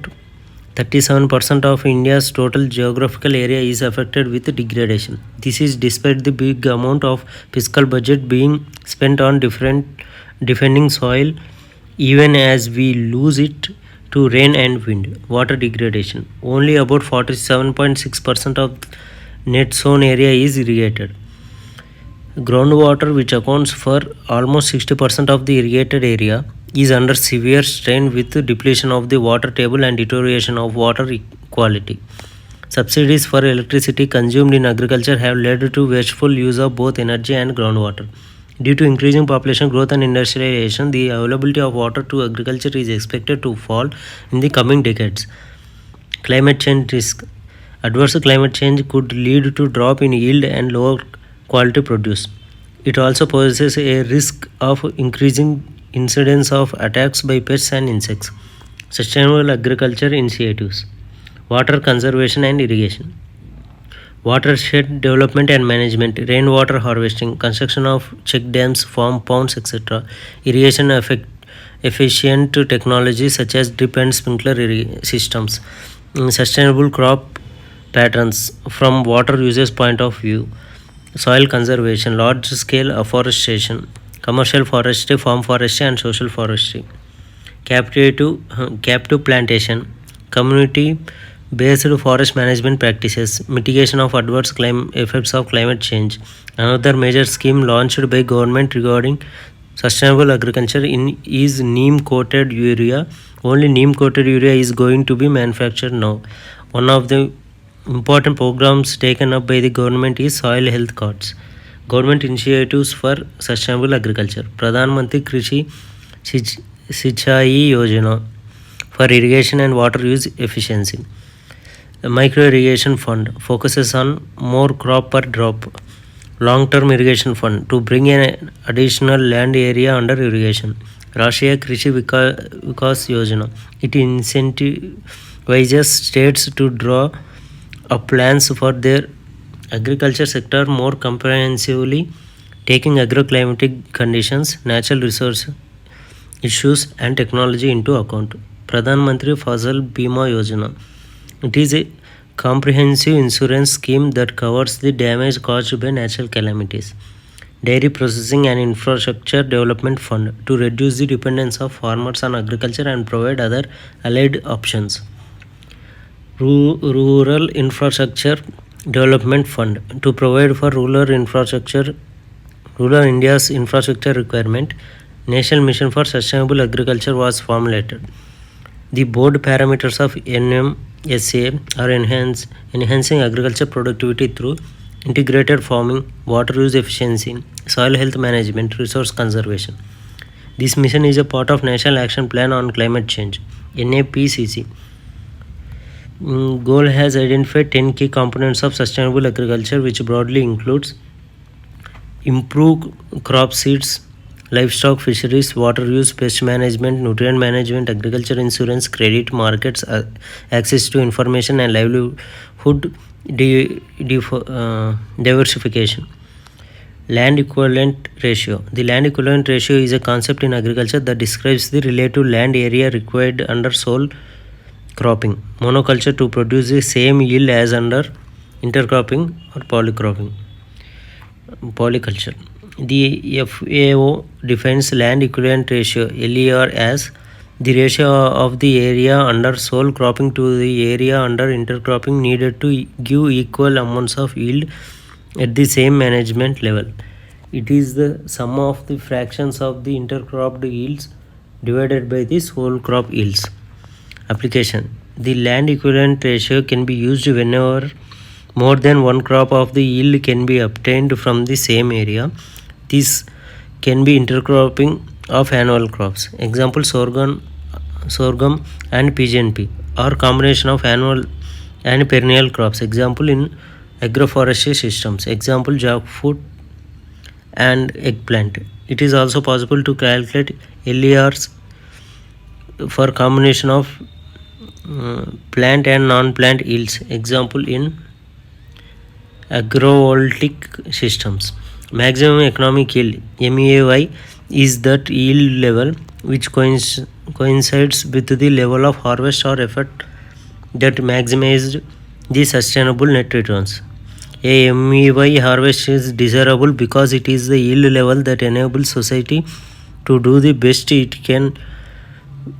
37% of India's total geographical area is affected with degradation. This is despite the big amount of fiscal budget being spent on defending soil, even as we lose it to rain and wind. Water degradation. Only about 47.6% of net sown area is irrigated. Groundwater, which accounts for almost 60% of the irrigated area, is under severe strain with depletion of the water table and deterioration of water quality. Subsidies for electricity consumed in agriculture have led to wasteful use of both energy and groundwater. Due to increasing population growth and industrialization, the availability of water to agriculture is expected to fall in the coming decades. Climate change risk. Adverse climate change could lead to drop in yield and lower quality produce. It also poses a risk of increasing incidence of attacks by pests and insects. Sustainable agriculture initiatives. Water conservation and irrigation. Watershed development and management, rainwater harvesting, construction of check dams, farm ponds, etc. Irrigation efficient technologies such as drip and sprinkler systems. Sustainable crop patterns from water users point of view. Soil conservation, large scale afforestation, commercial forestry, farm forestry and social forestry. Captive plantation, community based forest management practices, mitigation of adverse effects of climate change. Another major scheme launched by government regarding sustainable agriculture is neem coated urea. Only neem coated urea is going to be manufactured now. One of the important programs taken up by the government is soil health cards. Government initiatives for sustainable agriculture. Pradhan Mantri Krishi Sinchai Yojana for irrigation and water use efficiency. The micro irrigation fund focuses on more crop per drop. Long-term irrigation fund to bring in additional land area under irrigation. Rashtriya Krishi Vikas Yojana. It incentivizes states to draw up plans for their agriculture sector more comprehensively, taking agroclimatic conditions, natural resource issues and technology into account. Pradhan Mantri Fasal Bima Yojana. It is a comprehensive insurance scheme that covers the damage caused by natural calamities. Dairy Processing and Infrastructure Development Fund to reduce the dependence of farmers on agriculture and provide other allied options. Rural Infrastructure Development Fund to provide for rural India's infrastructure requirement. National Mission for Sustainable Agriculture was formulated. The board parameters of NMSA are enhancing agriculture productivity through integrated farming, water use efficiency, soil health management, resource conservation. This mission is a part of National Action Plan on Climate Change, NAPCC. Goal has identified 10 key components of sustainable agriculture, which broadly includes improve crop seeds, livestock, fisheries, water use, pest management, nutrient management, agriculture insurance, credit markets, access to information and livelihood diversification. Land equivalent ratio. The land equivalent ratio is a concept in agriculture that describes the relative land area required under sole cropping, monoculture to produce the same yield as under intercropping or polyculture. The FAO defines land equivalent ratio (LER) as the ratio of the area under sole cropping to the area under intercropping needed to give equal amounts of yield at the same management level. It is the sum of the fractions of the intercropped yields divided by the sole crop yields. Application. The land equivalent ratio can be used whenever more than one crop of the yield can be obtained from the same area. This can be intercropping of annual crops. Example, sorghum and PGNP, or combination of annual and perennial crops. Example, in agroforestry systems. Example, jackfruit and eggplant. It is also possible to calculate LERs for combination of plant and non-plant yields. Example, in agrovoltaic systems. Maximum economic yield (MEAY) is that yield level which coincides with the level of harvest or effort that maximized the sustainable net returns. A MEAY harvest is desirable because it is the yield level that enables society to do the best it can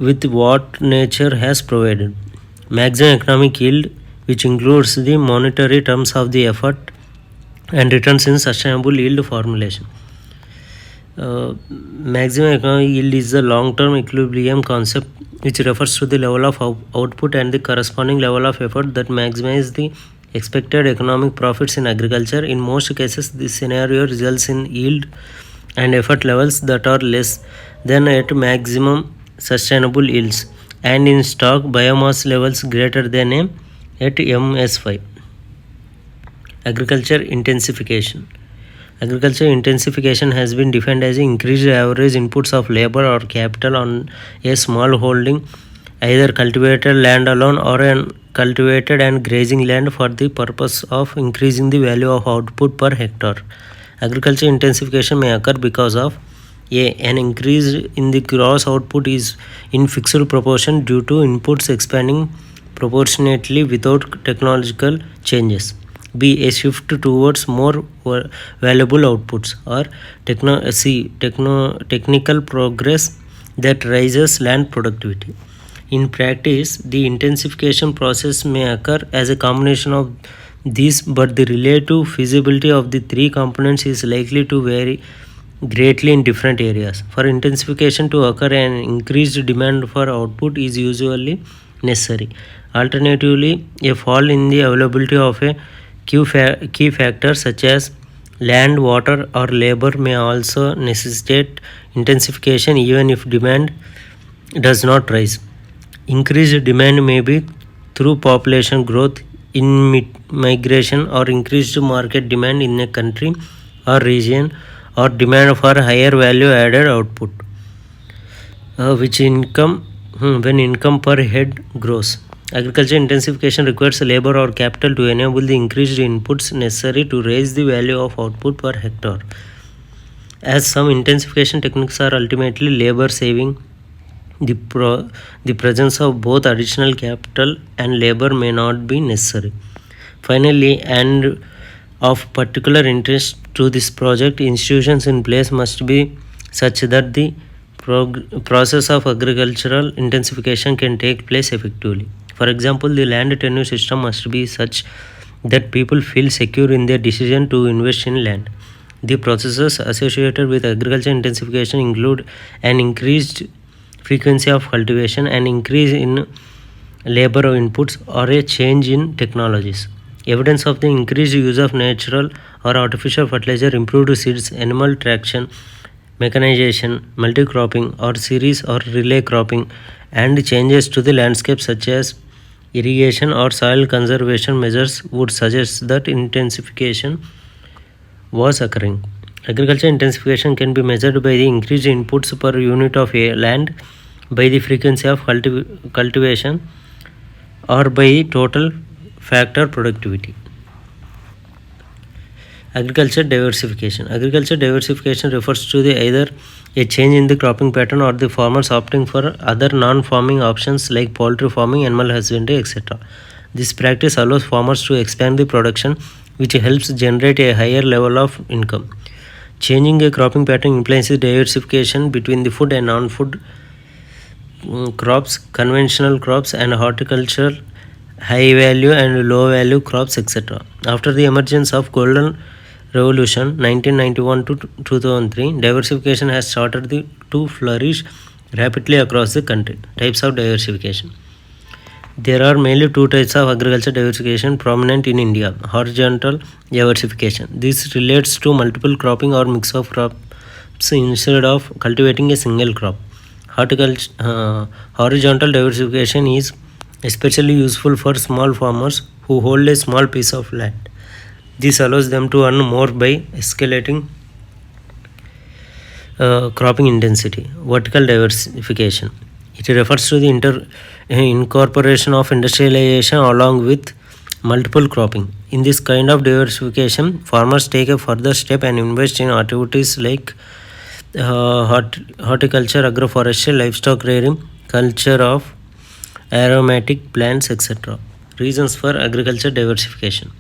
with what nature has provided. Maximum economic yield, which includes the monetary terms of the effort and returns in sustainable yield formulation. Maximum economic yield is the long-term equilibrium concept which refers to the level of output and the corresponding level of effort that maximize the expected economic profits in agriculture. In most cases, this scenario results in yield and effort levels that are less than at maximum sustainable yields, and in stock biomass levels greater than at MS5. Agriculture intensification. Agriculture intensification has been defined as increased average inputs of labor or capital on a small holding, either cultivated land alone or an cultivated and grazing land, for the purpose of increasing the value of output per hectare. Agriculture intensification may occur because of an increase in the gross output is in fixed proportion due to inputs expanding proportionately without technological changes. B. A shift towards more valuable outputs, or technical progress that raises land productivity. In practice, the intensification process may occur as a combination of these, but the relative feasibility of the three components is likely to vary greatly in different areas. For intensification to occur, an increased demand for output is usually necessary. Alternatively, a fall in the availability of a key factors such as land, water, or labor may also necessitate intensification even if demand does not rise. Increased demand may be through population growth, in migration, or increased market demand in a country or region, or demand for higher value added output, which income when income per head grows. Agriculture intensification requires labor or capital to enable the increased inputs necessary to raise the value of output per hectare. As some intensification techniques are ultimately labor saving, the presence of both additional capital and labor may not be necessary. Finally, and of particular interest to this project, institutions in place must be such that the process of agricultural intensification can take place effectively. For example, the land tenure system must be such that people feel secure in their decision to invest in land. The processes associated with agriculture intensification include an increased frequency of cultivation, an increase in labor inputs, or a change in technologies. Evidence of the increased use of natural or artificial fertilizer, improved seeds, animal traction, mechanization, multi-cropping, or series or relay cropping, and changes to the landscape such as irrigation or soil conservation measures would suggest that intensification was occurring. Agriculture intensification can be measured by the increased inputs per unit of land, by the frequency of cultivation, or by total factor productivity. Agriculture diversification. Agriculture diversification refers to the either a change in the cropping pattern or the farmers opting for other non-farming options like poultry farming, animal husbandry, etc. This practice allows farmers to expand the production, which helps generate a higher level of income. Changing a cropping pattern implies diversification between the food and non-food crops, conventional crops, and horticulture, high value and low value crops, etc. After the emergence of golden revolution 1991 to 2003, diversification has started to flourish rapidly across the country. Types of diversification. There are mainly two types of agriculture diversification prominent in India. Horizontal diversification. This relates to multiple cropping or mix of crops instead of cultivating a single crop. Horizontal diversification is especially useful for small farmers who hold a small piece of land. This allows them to earn more by escalating cropping intensity. Vertical diversification. It refers to the incorporation of industrialization along with multiple cropping. In this kind of diversification, farmers take a further step and invest in activities like horticulture, agroforestry, livestock rearing, culture of aromatic plants, etc. Reasons for agriculture diversification.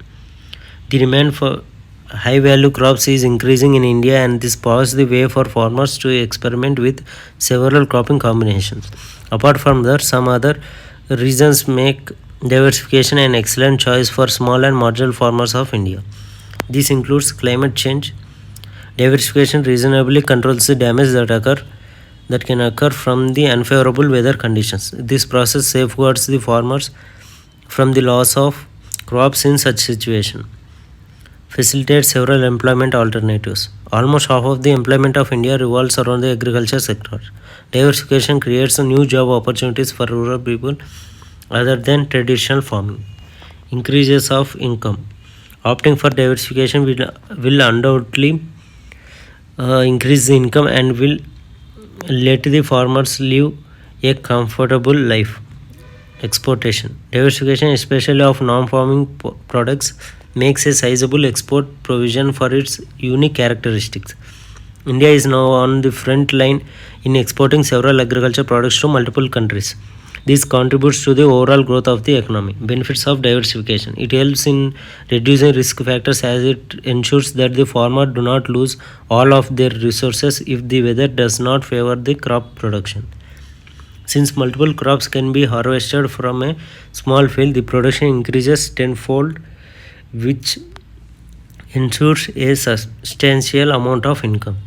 The demand for high value crops is increasing in India, and this paves the way for farmers to experiment with several cropping combinations. Apart from that, some other reasons make diversification an excellent choice for small and marginal farmers of India. This includes climate change. Diversification reasonably controls the damage that can occur from the unfavorable weather conditions. This process safeguards the farmers from the loss of crops in such situation. Facilitates several employment alternatives. Almost half of the employment of India revolves around the agriculture sector. Diversification creates new job opportunities for rural people other than traditional farming. Increases of income. Opting for diversification will undoubtedly increase the income and will let the farmers live a comfortable life. Exportation. Diversification, especially of non-farming products, makes a sizable export provision for its unique characteristics. India is now on the front line in exporting several agriculture products to multiple countries. This contributes to the overall growth of the economy. Benefits of diversification. It helps in reducing risk factors as it ensures that the farmer do not lose all of their resources if the weather does not favor the crop production. Since multiple crops can be harvested from a small field, the production increases tenfold, which ensures a substantial amount of income.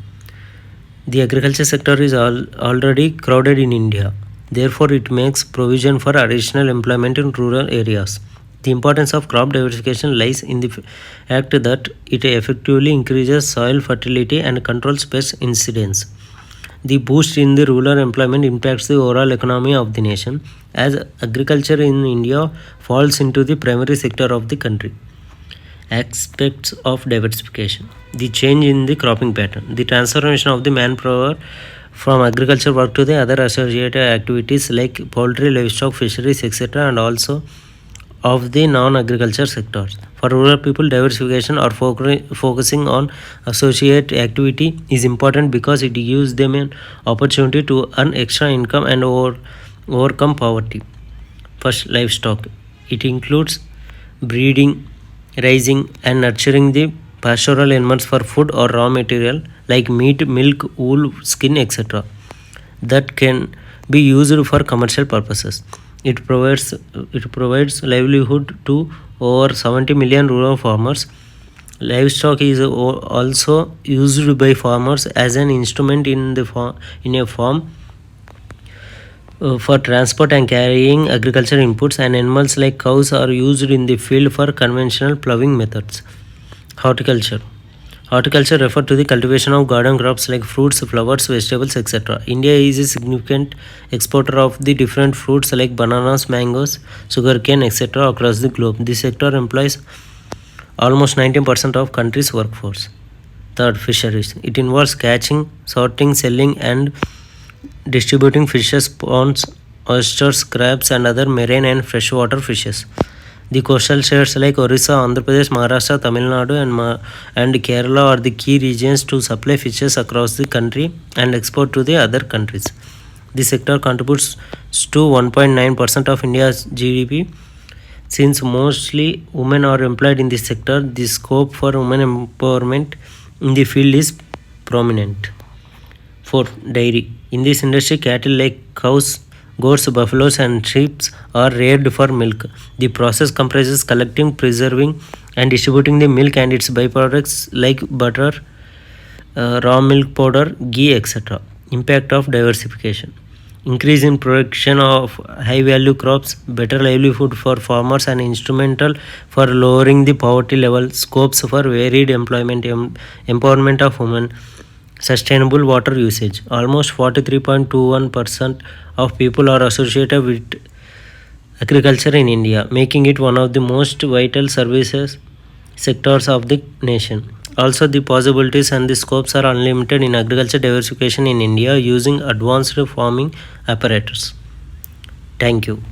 The agriculture sector is already crowded in India. Therefore, it makes provision for additional employment in rural areas. The importance of crop diversification lies in the fact that it effectively increases soil fertility and controls pest incidence. The boost in the rural employment impacts the overall economy of the nation, as agriculture in India falls into the primary sector of the country. Aspects of diversification. The change in the cropping pattern. The transformation of the manpower from agriculture work to the other associated activities like poultry, livestock, fisheries, etc., and also of the non-agriculture sectors. For rural people, diversification or focusing on associate activity is important because it gives them an opportunity to earn extra income and overcome poverty. First, livestock. It includes breeding, raising, and nurturing the pastoral animals for food or raw material like meat, milk, wool, skin, etc. that can be used for commercial purposes. It provides livelihood to over 70 million rural farmers. Livestock is also used by farmers as an instrument in a farm for transport and carrying agricultural inputs, and animals like cows are used in the field for conventional ploughing methods. Horticulture. Horticulture refers to the cultivation of garden crops like fruits, flowers, vegetables, etc. India is a significant exporter of the different fruits like bananas, mangoes, sugarcane, etc. across the globe. This sector employs almost 19% of country's workforce. Third, fisheries. It involves catching, sorting, selling, and distributing fishes, prawns, oysters, crabs, and other marine and freshwater fishes. The coastal states like Orissa, Andhra Pradesh, Maharashtra, Tamil Nadu, and Kerala are the key regions to supply fishes across the country and export to the other countries. The sector contributes to 1.9% of India's GDP. Since mostly women are employed in this sector, the scope for women empowerment in the field is prominent. Fourth, dairy. In this industry, cattle like cows, goats, buffaloes, and sheep are reared for milk. The process comprises collecting, preserving, and distributing the milk and its byproducts like butter, raw milk powder, ghee, etc. Impact of diversification. Increase in production of high value crops, better livelihood for farmers, and instrumental for lowering the poverty level. Scopes for varied employment, empowerment of women, sustainable water usage. Almost 43.21% of people are associated with agriculture in India, making it one of the most vital services sectors of the nation. Also, the possibilities and the scopes are unlimited in agriculture diversification in India using advanced farming apparatus. Thank you.